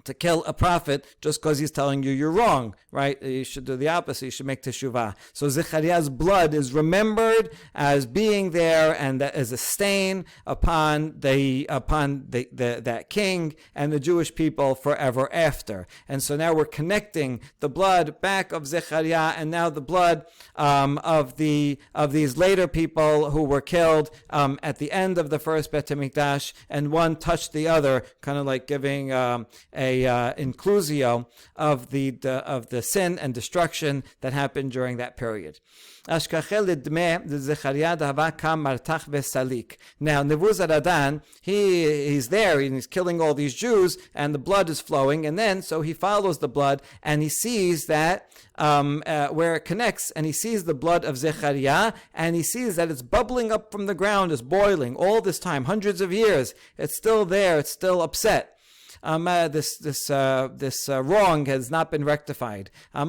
To kill a prophet just because he's telling you you're wrong, right? You should do the opposite. You should make teshuvah. So Zechariah's blood is remembered as being there and as a stain upon that king and the Jewish people forever after. And so now we're connecting the blood back of Zechariah and now the blood of these later people who were killed at the end of the first Bet HaMikdash, and one touched the other, kind of like giving a inclusio of the sin and destruction that happened during that period. Now Nebuzaradan, he's there and he's killing all these Jews, and the blood is flowing, and then so he follows the blood and he sees that where it connects, and he sees the blood of Zechariah, and he sees that it's bubbling up from the ground, is boiling all this time, hundreds of years. It's still there. It's still upset. This wrong has not been rectified. So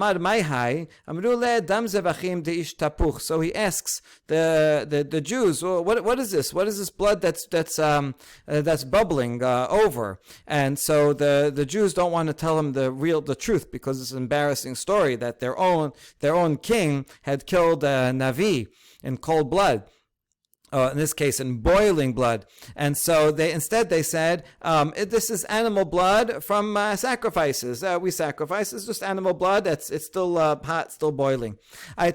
he asks the Jews, well, what is this? What is this blood that's bubbling over? And so the Jews don't want to tell him the truth, because it's an embarrassing story that their own king had killed a Navi in cold blood. In this case, in boiling blood. And so they said, this is animal blood from sacrifices. We sacrifice, it's just animal blood. It's still hot, still boiling. So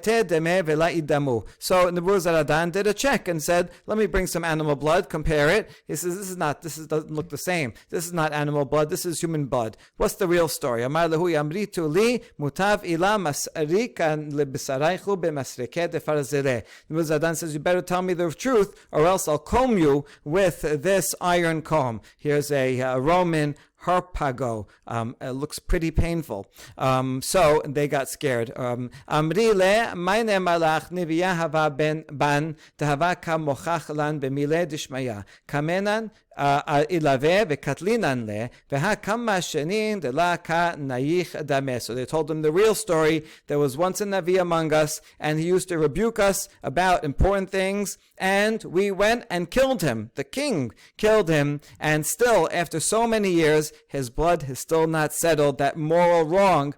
Nebuzaradan did a check and said, let me bring some animal blood, compare it. He says, this doesn't look the same. This is not animal blood, this is human blood. What's the real story? Nebuzaradan says, you better tell me the truth, or else I'll comb you with this iron comb. Here's a Roman harpago. It looks pretty painful. So they got scared. Amri le, meine malach niviyah hava ban tahava ka mochach lan b'mile dishmaya. Kamenan ilave v'katlinan le v'ha kama shenin de la ka nayich dameh. So they told him the real story. There was once a Navi among us, and he used to rebuke us about important things, and we went and killed him. The king killed him, and still, after so many years, his blood has still not settled. That moral wrong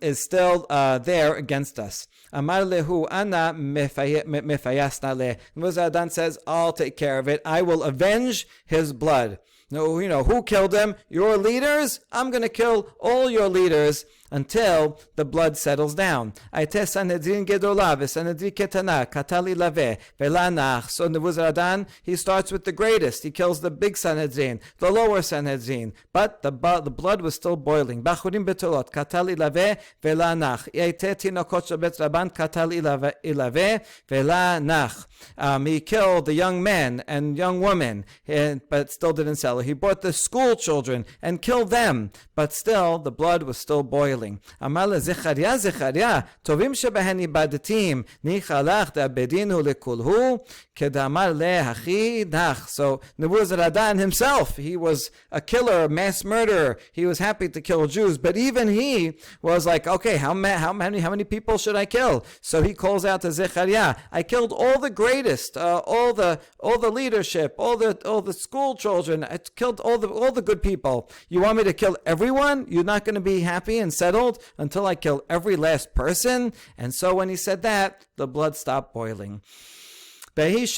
is still there against us. Amar lehu ana mefayasna le. Nebuzaradan says, I'll take care of it. I will avenge his blood. No, who killed him? Your leaders? I'm going to kill all your leaders until the blood settles down. So Nebuzaradan, he starts with the greatest. He kills the big Sanhedrin, the lower Sanhedrin, but the blood was still boiling. He killed the young men and young women, but still didn't settle. He brought the school children and killed them, but still the blood was still boiling. boiling. Amar leZechariah, Zechariah, tovim shebehen ibadatim, nicha lach da'bedinu lekulhu, kedamar lehachi dach. So Nebuzaradan himself, he was a killer, a mass murderer. He was happy to kill Jews, but even he was like, okay, how many people should I kill? So he calls out to Zechariah, I killed all the greatest, all the leadership, all the school children. I killed all the good people. You want me to kill everyone? You're not going to be happy and settled until I kill every last person? And so when he said that, the blood stopped boiling. At that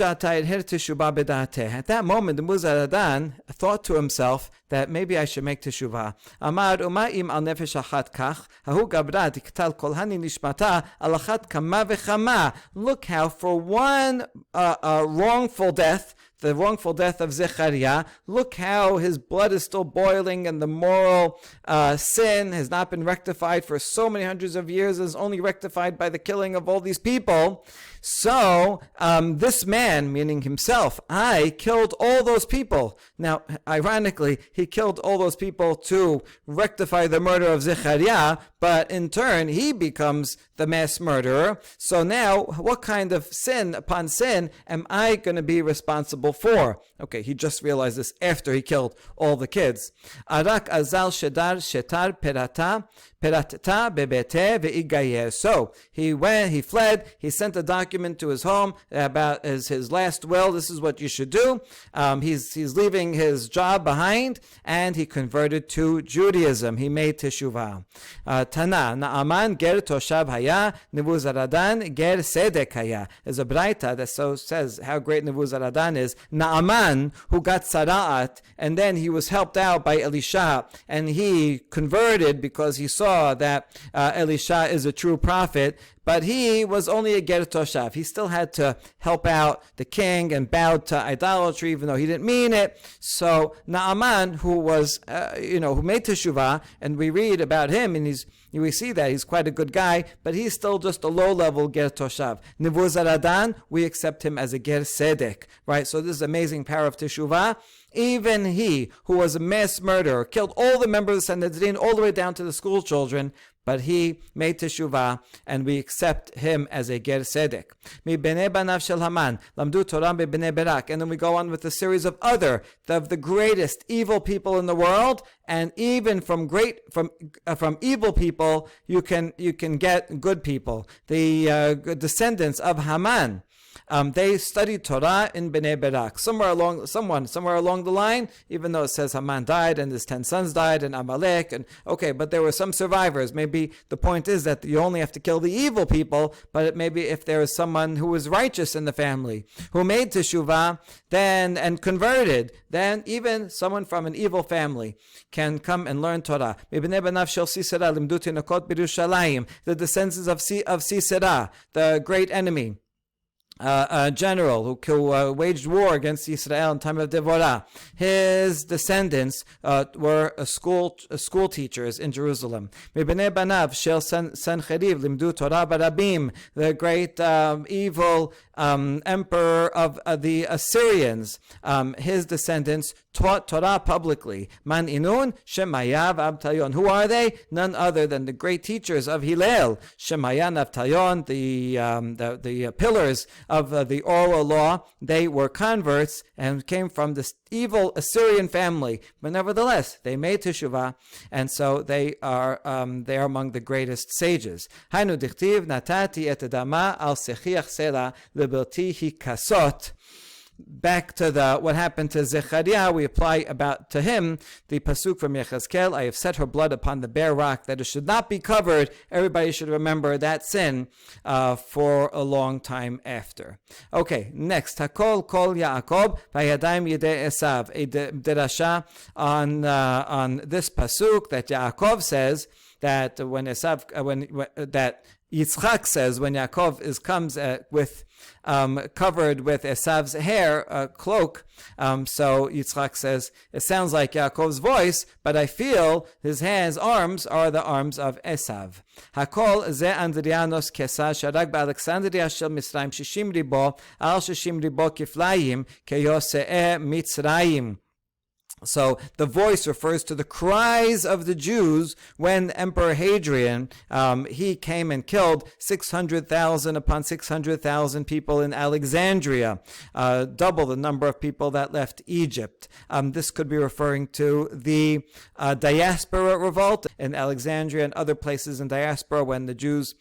moment, the Nebuzaradan thought to himself that maybe I should make teshuvah. Amar umayim al nefesh achat kach, hahu gabra diktal kol hani nishmata al achat kama vechama. Look how for one wrongful death, the wrongful death of Zechariah, look how his blood is still boiling and the moral sin has not been rectified for so many hundreds of years, is only rectified by the killing of all these people. So this man, meaning himself, I killed all those people. Now, ironically, he killed all those people to rectify the murder of Zechariah, but in turn, he becomes the mass murderer. So now, what kind of sin upon sin am I going to be responsible for? Okay, he just realized this after he killed all the kids. Arak azal shedar shetar perata bebete ve'igayer. So he fled, he sent a document to his home about his last will. This is what you should do. He's leaving his job behind, and he converted to Judaism. He made teshuvah. Tana, Naaman ger toshav haya, Nebuzaradan ger sedek haya. There's a braita that so says how great Nebuzaradan is. Naaman, who got sara'at, and then he was helped out by Elisha, and he converted because he saw that Elisha is a true prophet, but he was only a ger toshav. He still had to help out the king and bowed to idolatry, even though he didn't mean it. So Naaman, who was, who made teshuvah, and we read about him, and we see that he's quite a good guy, but he's still just a low-level ger toshav. Nebuzaradan, we accept him as a ger sedek, right? So this is amazing power of teshuvah. Even he, who was a mass murderer, killed all the members of the Sanhedrin, all the way down to the school children, but he made teshuvah, and we accept him as a ger sedek. Mi bnei banav shel Haman lamdu Torah bnei Barak, and then we go on with a series of the greatest evil people in the world, and even from evil people you can get good people. The descendants of Haman. They studied Torah in Bnei Barak. Somewhere along the line, even though it says Haman died and his 10 sons died and Amalek, but there were some survivors. Maybe the point is that you only have to kill the evil people, but maybe if there is someone who was righteous in the family, who made teshuvah, and converted, then even someone from an evil family can come and learn Torah. The descendants of Sisera, the great enemy. A general who waged war against Israel in time of Devorah. His descendants were school teachers in Jerusalem. Mibnei banav shel Sancheriv limdu Torah barabim, the great evil emperor of the Assyrians. His descendants taught Torah publicly. Man inun Shemaya v'Avtayon. Who are they? None other than the great teachers of Hillel. Shemaya and Avtayon, the pillars of the oral law. They were converts and came from this evil Assyrian family, but nevertheless they made teshuvah, and so they are among the greatest sages. Hainu dichtiv natati et adama al sechiach sela liberti hikasot. Back to what happened to Zechariah, we apply to him the pasuk from Yechezkel, I have set her blood upon the bare rock, that it should not be covered. Everybody should remember that sin for a long time after. Okay, next, Hakol Kol Yaakov Vayadayim Yedei Esav, a derasha on this pasuk that Yaakov says that when Esav, that Yitzchak says when Yaakov comes with covered with Esav's hair, a cloak. So Yitzchak says, it sounds like Yaakov's voice, but I feel his arms are the arms of Esav. Hakol ze Andrianos Kesa Sharag Alexandria Shel Misraim Shishim Ribo Al Shishim Ribo Kiflayim Keyosee Mitzrayim. So the voice refers to the cries of the Jews when Emperor Hadrian, he came and killed 600,000 upon 600,000 people in Alexandria, double the number of people that left Egypt. This could be referring to the diaspora revolt in Alexandria and other places in diaspora when the Jews,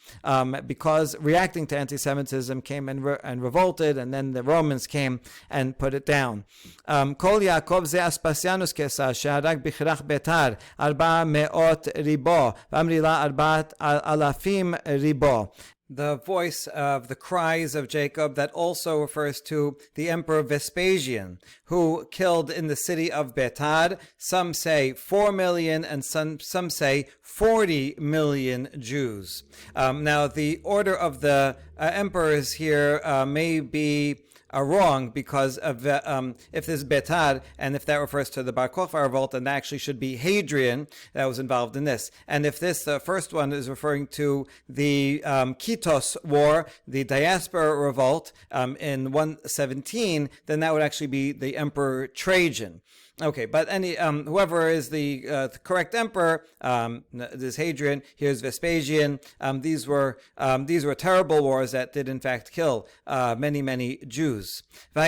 because reacting to anti-Semitism, came and revolted, and then the Romans came and put it down. Kol Yaakov ze Aspasianus Kesar שהרג בכרך ביתר 400 ריבו ואמרי לה 4,000 ריבו. The voice of the cries of Jacob that also refers to the Emperor Vespasian, who killed in the city of Betar, some say 4 million and some say 40 million Jews. Now, the order of the emperors here may be wrong, because of if this is Betar, and if that refers to the Bar Kokhba revolt, then that actually should be Hadrian that was involved in this. And if this first one is referring to the Titus war, the diaspora revolt in 117, then that would actually be the Emperor Trajan. Okay, but whoever is the correct emperor, this is Hadrian. Here's Vespasian. These were terrible wars that did in fact kill many Jews. So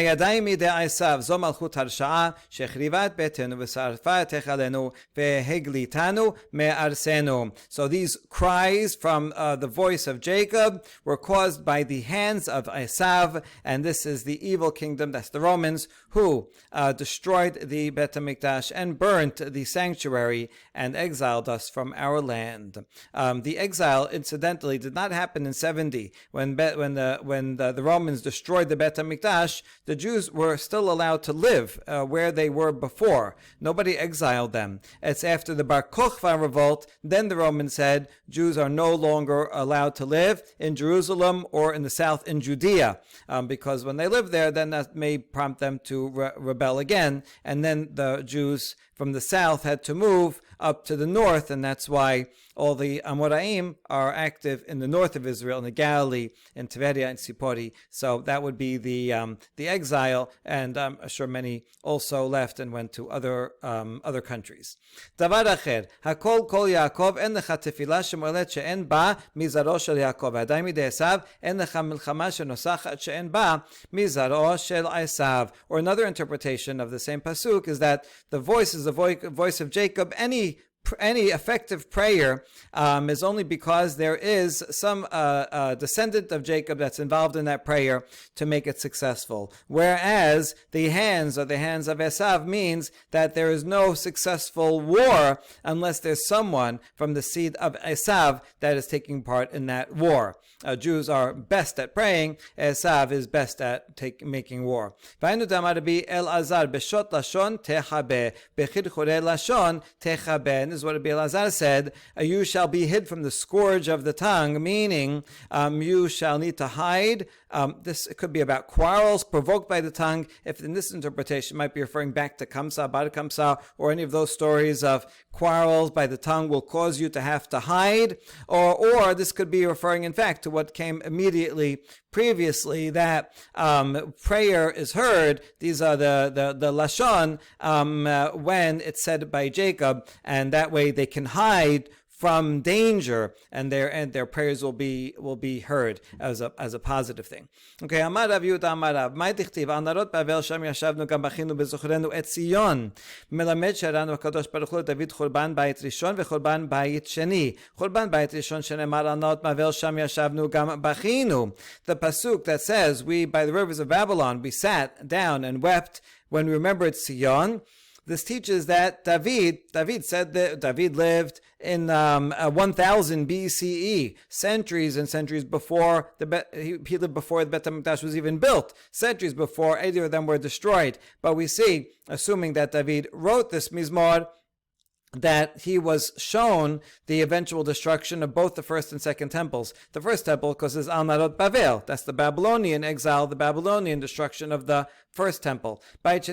these cries from the voice of Jacob were caused by the hands of Esav, and this is the evil kingdom, that's the Romans, who destroyed the Bet HaMikdash and burnt the sanctuary and exiled us from our land. The exile, incidentally, did not happen in 70. When the Romans destroyed the Bet HaMikdash, the Jews were still allowed to live where they were before. Nobody exiled them. It's after the Bar Kokhba revolt, then the Romans said Jews are no longer allowed to live in Jerusalem or in the south in Judea, because when they live there, then that may prompt them to rebel again, and then the Jews from the south had to move up to the north, and that's why all the Amoraim are active in the north of Israel, in the Galilee, in Tiberia and Sipori. So that would be the exile, and I'm sure many also left and went to other countries. Davar acher, hakol kol Yaakov en lecha tefila shemolet she'en ba mizaro shel Yaakov, v'adai midei Esav en lecha milchama shenosachat she'en ba mizaro shel Esav. Or another interpretation of the same pasuk is that the voice is the voice of Jacob. Any effective prayer is only because there is some descendant of Jacob that's involved in that prayer to make it successful. Whereas the hands of Esav means that there is no successful war unless there's someone from the seed of Esav that is taking part in that war. Jews are best at praying. Esav is best at making war. And this is what Rabbi Elazar said, you shall be hid from the scourge of the tongue, meaning you shall need to hide. This could be about quarrels provoked by the tongue. If in this interpretation might be referring back to Kamsa, Bar Kamsa, or any of those stories of quarrels by the tongue will cause you to have to hide, or this could be referring in fact to what came immediately previously, that prayer is heard. These are the Lashon when it's said by Jacob, and that way they can hide from danger, and their prayers will be heard as a positive thing. Okay, Amar Rav Yehuda Amar Rav, Mai tichtiv al narot Bavel sham yashavnu gam bachinu bezochrenu et Zion, melamed sharanu HaKadosh Baruch Hu David churban bayit rishon vechurban bayit sheni. Churban bayit rishon shenemar al narot Bavel sham yashavnu gam bachinu. The pasuk that says, we by the rivers of Babylon we sat down and wept when we remembered Zion. This teaches that David said that David lived in 1000 BCE, centuries and centuries before he lived before the Bet HaMikdash was even built, centuries before either of them were destroyed. But we see, assuming that David wrote this Mizmor, that he was shown the eventual destruction of both the first and second temples. The first temple, because it's Al Narot Bavel, that's the Babylonian exile, the Babylonian destruction of the first temple. And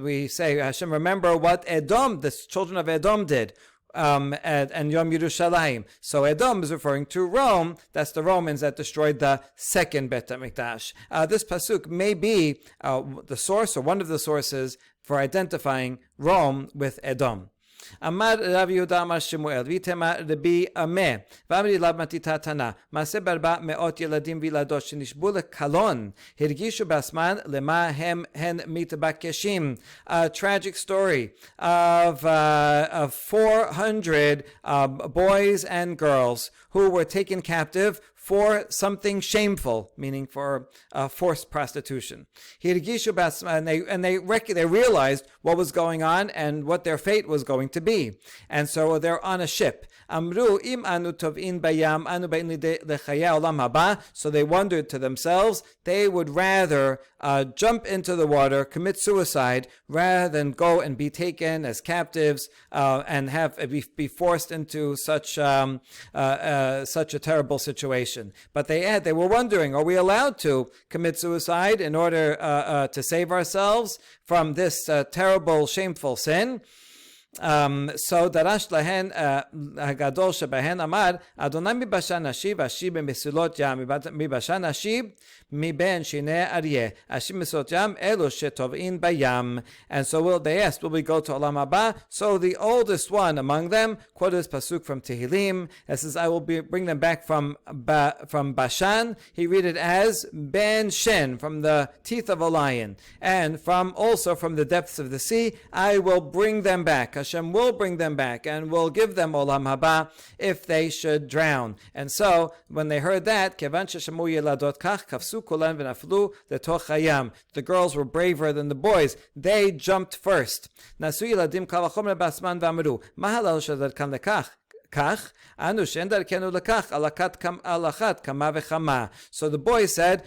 we say, Hashem, remember what Edom, the children of Edom did. and Yom Yerushalayim. So Edom is referring to Rome. That's the Romans that destroyed the second Bet HaMikdash. This pasuk may be the source or one of the sources for identifying Rome with Edom. אמר רב יהודה אמר שמואל ויתמה רבי עמה ואמרי אליו מתיתה תנא מעשה ב400 ילדים וילדות שנשבו לקלון הרגישו בעצמן למה הן מתבקשים. A tragic story of 400 boys and girls who were taken captive for something shameful, meaning for forced prostitution. And they realized what was going on and what their fate was going to be. And so they're on a ship. So they wondered to themselves, they would rather jump into the water, commit suicide, rather than go and be taken as captives and be forced into such a terrible situation. But they were wondering, are we allowed to commit suicide in order to save ourselves from this terrible, shameful sin? So darash lahen hagadol shebehen amar Adonai mibashan nashib ashib b'mesilot yam mibashan nashib miben shinei aryeh ashib b'mesilot yam elu shetovin bayam. And so they asked, will we go to Olam Haba? So the oldest one among them quoted this pasuk from Tehillim. It says, I will bring them back from Bashan. He read it as Ben Shen, from the teeth of a lion, and also from the depths of the sea. I will bring them back. Hashem will bring them back and will give them Olam Haba if they should drown. And so when they heard that, the girls were braver than the boys. They jumped first. So the boys said,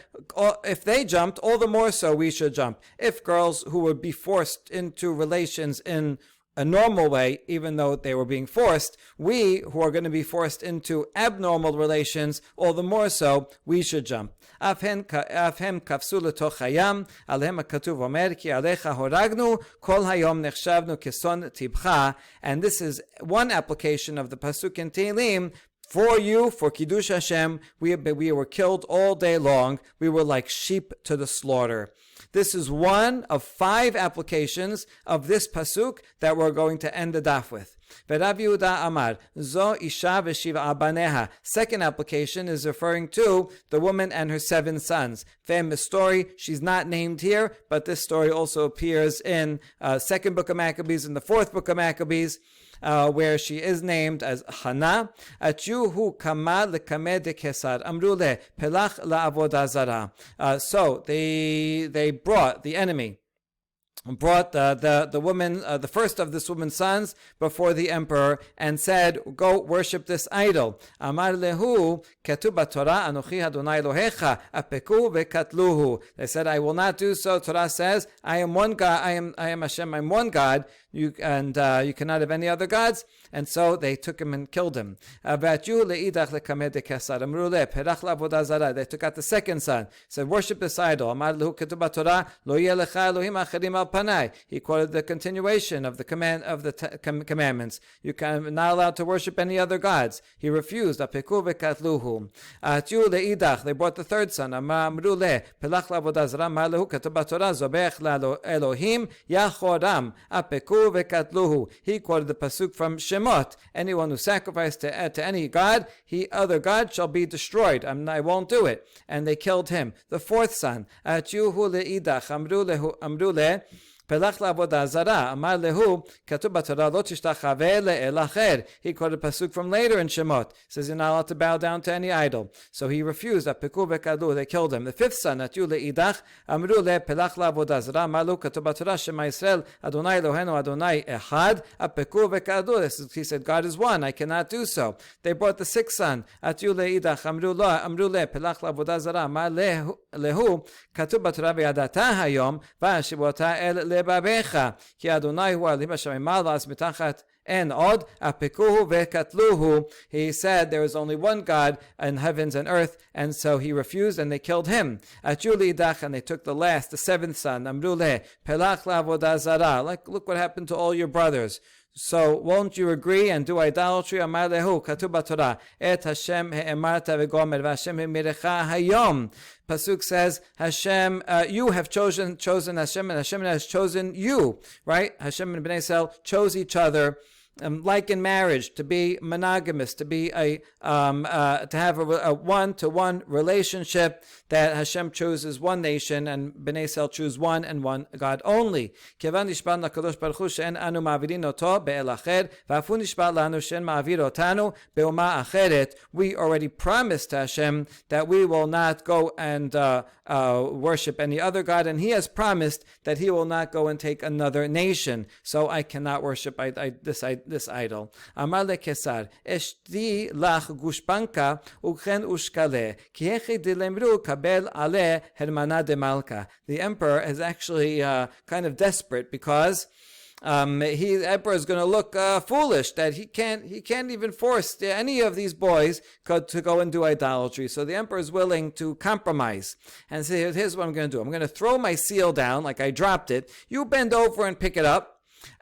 if they jumped, all the more so we should jump. If girls who would be forced into relations in a normal way, even though they were being forced, we who are going to be forced into abnormal relations, all the more so we should jump. And this is one application of the pasuk in Tehillim. For you, for Kiddush Hashem, we were killed all day long. We were like sheep to the slaughter. This is one of 5 applications of this pasuk that we're going to end the daf with. Rav Yehuda Amar, Zo Isha v'Shiva Baneha. Second application is referring to the woman and her 7 sons. Famous story. She's not named here, but this story also appears in 2nd book of Maccabees and the 4th book of Maccabees. Where she is named as Hannah. Atyuhu kama lekame de kesar amrule pelach la'avodah zara. So they brought the enemy. Brought the woman, the first of this woman's sons, before the emperor and said, "Go worship this idol." Amar lehu ketub b'Torah Anochi Adonai Elohecha apeku vekatluhu. They said, "I will not do so." Torah says, "I am one God. I am Hashem. I'm one God. You cannot have any other gods." And so they took him and killed him. They took out the second son. Said, "Worship this idol." Amar lehu ketub b'Torah Lo yeh lecha Elohim acherim al panai. He quoted the continuation of the command of the commandments. You are not allowed to worship any other gods. He refused. Apeku vekatluhu. Atiu leidach. They brought the third son. Amru le pelach la'avodah zara. Amar lehu ketub b'Torah zobech Elohim yachoram. Apeku vekatluhu. He quoted the pasuk from Shemot. Anyone who sacrificed to any god, other god shall be destroyed. I won't do it. And they killed him. The fourth son. Atiu leidach. Amru le Pelach la'avodah zara. Amar lehu katub b'Torah lo tishtachave le'el acher. He quoted a pasuk from later in Shemot. It says you're not allowed to bow down to any idol. So he refused. Apeku vekadu. They killed him. The fifth son, Atiu le'idach. Amru le pelach la'avodah zara. Amar lehu katub b'Torah Shema Yisrael Adonai Eloheinu Adonai Echad. Apeku vekadu. He said God is one. I cannot do so. They brought the sixth son. Atiu le'idach. Amru le pelach la'avodah zara. Amar lehu katub b'Torah v'yadata hayom v'ashivota el lebabecha ki Adonai hu alim hashamayim las mitachat en od apekuhu vekatluhu. He said there is only one God in heavens and earth, and so he refused, and they killed him. Atjuli idach, and they took the seventh son. Amrule pelach la'avodah zara. Look what happened to all your brothers. So won't you agree and do idolatry? Amar lehu, katuv b'Torah, et Hashem he'emarta v'gomer, v'Hashem he'mirecha hayom. Pasuk says, Hashem, you have chosen Hashem, and Hashem has chosen you, right? Hashem and Bnei Israel chose each other, like in marriage, to be monogamous, to be to have a one-to-one relationship, that Hashem chooses one nation and Bnei Israel choose one and one God only. Kivan nishbat lakadosh baruch hu she'en anu ma'avirin oto be'el acher, v'afu nishbat lanu she'en ma'avir otanu be'uma acheret. We already promised to Hashem that we will not go and worship any other God, and He has promised that He will not go and take another nation. So I cannot worship this idol. Amar lekesar, eshti lach gushpanka ukchen ushkale, ki hechi dilemru kabel ale hermana de malka. The emperor is actually kind of desperate because the emperor is going to look foolish that he can't even force any of these boys to go and do idolatry. So the emperor is willing to compromise and say, here's what I'm going to do. I'm going to throw my seal down like I dropped it. You bend over and pick it up.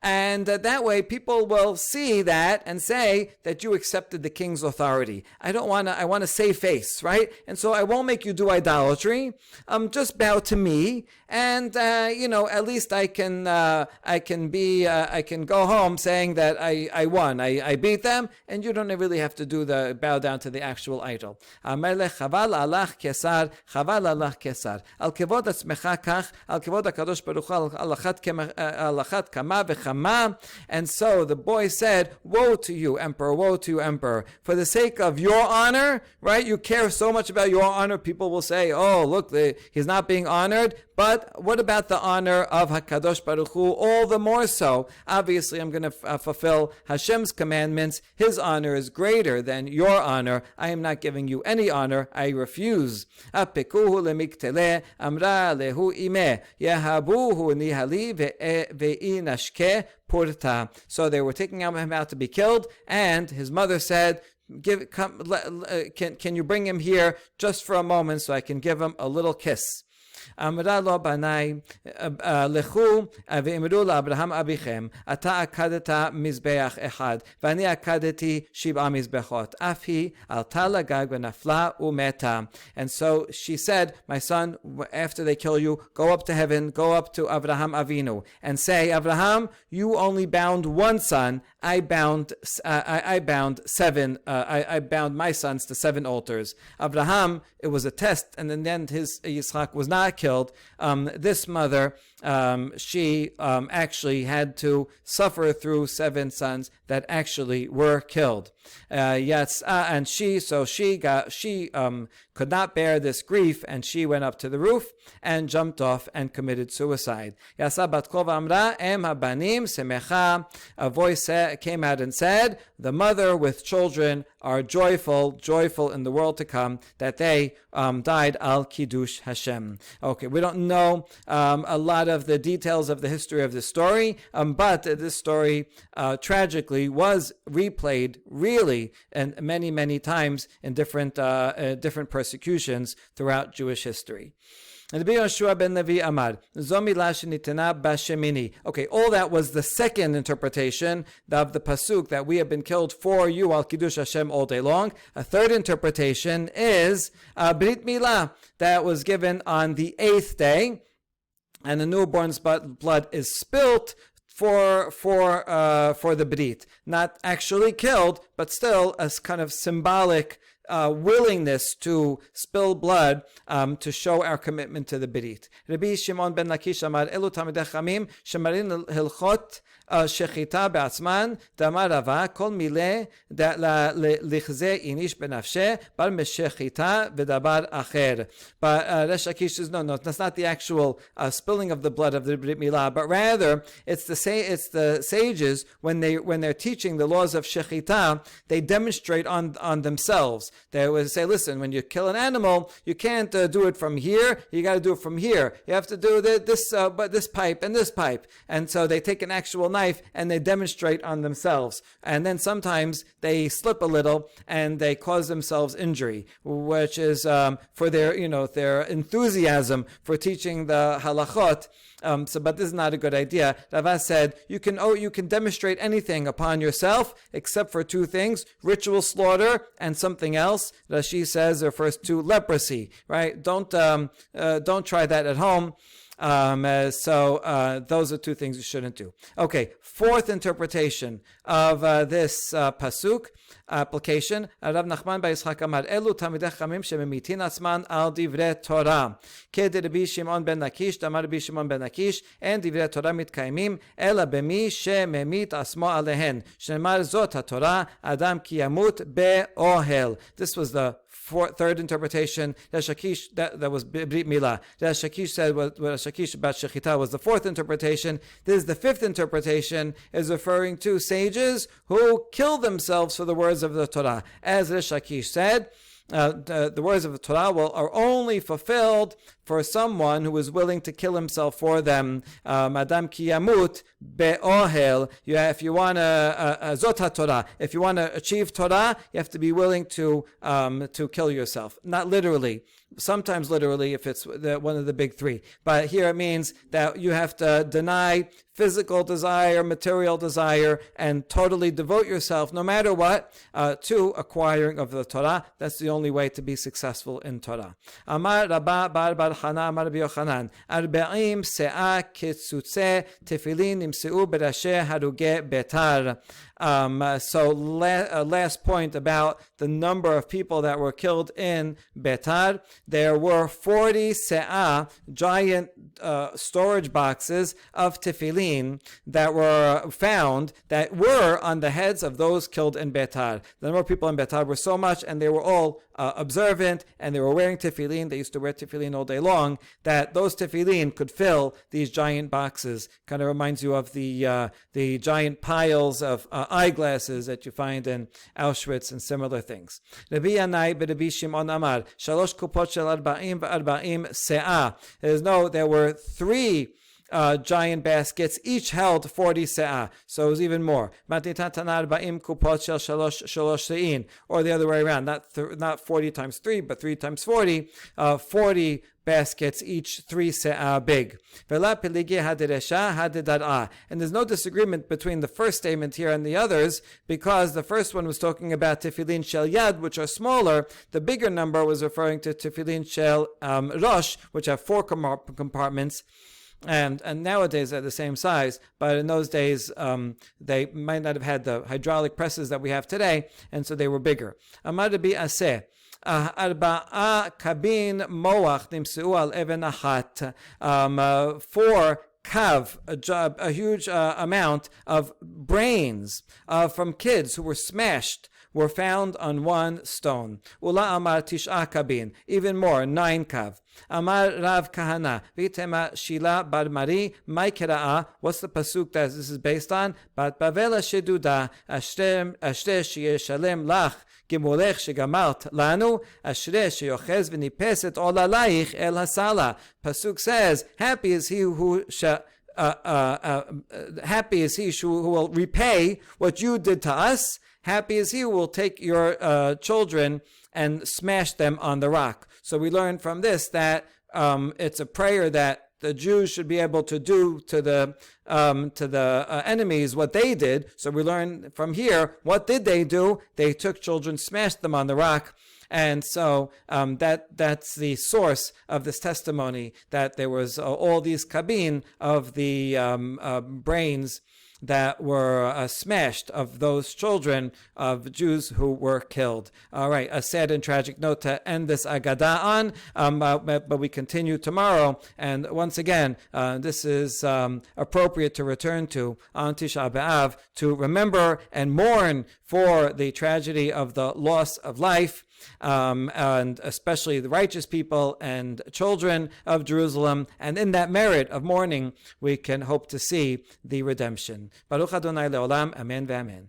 And that way people will see that and say that you accepted the king's authority. I want to save face, right? And so I won't make you do idolatry. Just bow to me, and at least I can go home saying that I won. I beat them, and you don't really have to do the bow down to the actual idol. Chaval alach kesar, chaval alach kesar. Al kevod atzmecha kach, al kevod hakadosh baruch hu al achat kama v'chama. And so the boy said, woe to you, emperor, woe to you, emperor. For the sake of your honor, right? You care so much about your honor. People will say, oh, look, he's not being honored. But what about the honor of HaKadosh Baruch Hu? All the more so. Obviously, I'm going to fulfill Hashem's commandments. His honor is greater than your honor. I am not giving you any honor. I refuse. Apekuhu lemiktele amra lehu imeh yahabuhu nihali ve'inashke purta. So they were taking him out to be killed, and his mother said, can you bring him here just for a moment so I can give him a little kiss? אמרה לו בניי, לכו ואמרו לאברהם אביכם, אתה עקדת מזבח אחד, ואני עקדתי 7 מזבחות. אף היא עלתה לגג ונפלה ומתה. And so she said, my son, after they kill you, go up to heaven, go up to Abraham Avinu, and say, Abraham, you only bound one son, I bound 7. I bound my sons to 7 altars. Abraham, it was a test, and in the end, his Yitzchak was not killed. This mother, she actually had to suffer through 7 sons that actually were killed. And she could not bear this grief, and she went up to the roof and jumped off and committed suicide. A voice came out and said, the mother with children are joyful in the world to come, that they died al Kiddush Hashem. Okay, we don't know a lot of the details of the history of this story, but this story tragically was replayed really and many times in different persecutions throughout Jewish history. Okay, all that was the second interpretation of the pasuk, that we have been killed for you al Kiddush Hashem all day long. A third interpretation is Brit Milah, that was given on the 8th day, and the newborn's blood is spilt for the Brit, not actually killed, but still as kind of symbolic willingness to spill blood to show our commitment to the Brit. Rabbi Shimon ben Lakish amar elu talmidei chachamim shemarin hilchot shechita be'atzman damar Rava kol mileh lichze inish benafshe bar meshechita v'dabar acher. But Resh Lakish says no, that's not the actual spilling of the blood of the Brit Milah, but rather it's the sages when they're teaching the laws of shechita, they demonstrate on themselves. they would say, listen, when you kill an animal, you can't do it from here. You got to do it from here. You have to do this pipe and this pipe. And so they take an actual knife and they demonstrate on themselves. And then sometimes they slip a little and they cause themselves injury, which is for their enthusiasm for teaching the halachot. But this is not a good idea. Rava said you can demonstrate anything upon yourself except for two things: ritual slaughter and something else. Rashi says refers to leprosy. Right? Don't try that at home. Those are two things you shouldn't do. Okay, fourth interpretation of this pasuk. Application. Rav Nachman bar Yitzchak amar elu talmidei chachamim shememitin atzman al divrei Torah. Ked Rabbi Shimon ben Lakish, damar Rabbi Shimon ben Lakish, and divrei Torah mitkaimim ela b'mi shememit asmo alehen. Shnemar zot haTorah adam ki yamut be'ohel. This was the third interpretation. Shakish, that was Brit Milah. Shakish said what Shakish about Shechita was the fourth interpretation. This is the fifth interpretation, is referring to sages who kill themselves for the words of the Torah. As Shakish said, the words of the Torah are only fulfilled for someone who is willing to kill himself for them. Adam ki yamut be'ohel. If you want to zot haTorah, if you want to achieve Torah, you have to be willing to kill yourself. Not literally. Sometimes literally, if it's one of the big three. But here it means that you have to deny physical desire, material desire, and totally devote yourself, no matter what, to acquiring of the Torah. That's the only way to be successful in Torah. Amar Rabba bar bar Chana amar Rabbi Yochanan, arba'im se'ah kitzutze tefillin imseu berashe haruge betar. Last point about the number of people that were killed in Betar. There were 40 se'ah, giant storage boxes of tefillin that were found that were on the heads of those killed in Betar. The number of people in Betar were so much, and they were all observant, and they were wearing tefillin. They used to wear tefillin all day long, that those tefillin could fill these giant boxes. Kind of reminds you of the giant piles of eyeglasses that you find in Auschwitz and similar things. Rabbi Yanai b'Rabbi Shimon amar, shalosh kupot shel arba'im v'arba'im se'ah. There were three giant baskets, each held 40 se'ah. So it was even more. Or the other way around, not 40 times 3, but 3 times 40, 40 baskets, each 3 se'ah big. And there's no disagreement between the first statement here and the others, because the first one was talking about tefillin shel yad, which are smaller. The bigger number was referring to tefillin shel rosh, which have 4 compartments. And nowadays they're the same size, but in those days they might not have had the hydraulic presses that we have today, and so they were bigger. Amar Rabbi Aseh, arba'a kabin moach nimseu al even achat. 4 kav, a huge amount of brains from kids who were smashed, were found on 1 stone. Ula amar tish'a kabin, even more, 9 kav. Amar Rav Kahana, Vitema Shila Bar Mari, Maikera'a. What's the pasuk that this is based on? Bat Bavela Sheduda, Ashre Sheyeshalem Lach, Gimolech Shegamart Lanu, Ashre Sheyochez V'nipeset Olalaich El Hasala. Pasuk says, happy is he who will repay what you did to us. Happy is he who will take your children and smash them on the rock. So we learn from this that it's a prayer that the Jews should be able to do to the enemies what they did. So we learn from here, what did they do? They took children, smashed them on the rock. And so that's the source of this testimony, that there was all these kabin of the brains that were smashed of those children of Jews who were killed. All right, a sad and tragic note to end this Agadah on, but we continue tomorrow. And once again, this is appropriate to return to on Tisha B'Av, to remember and mourn for the tragedy of the loss of life, and especially the righteous people and children of Jerusalem. And in that merit of mourning, we can hope to see the redemption. Baruch Adonai Leolam, Amen v'Amen.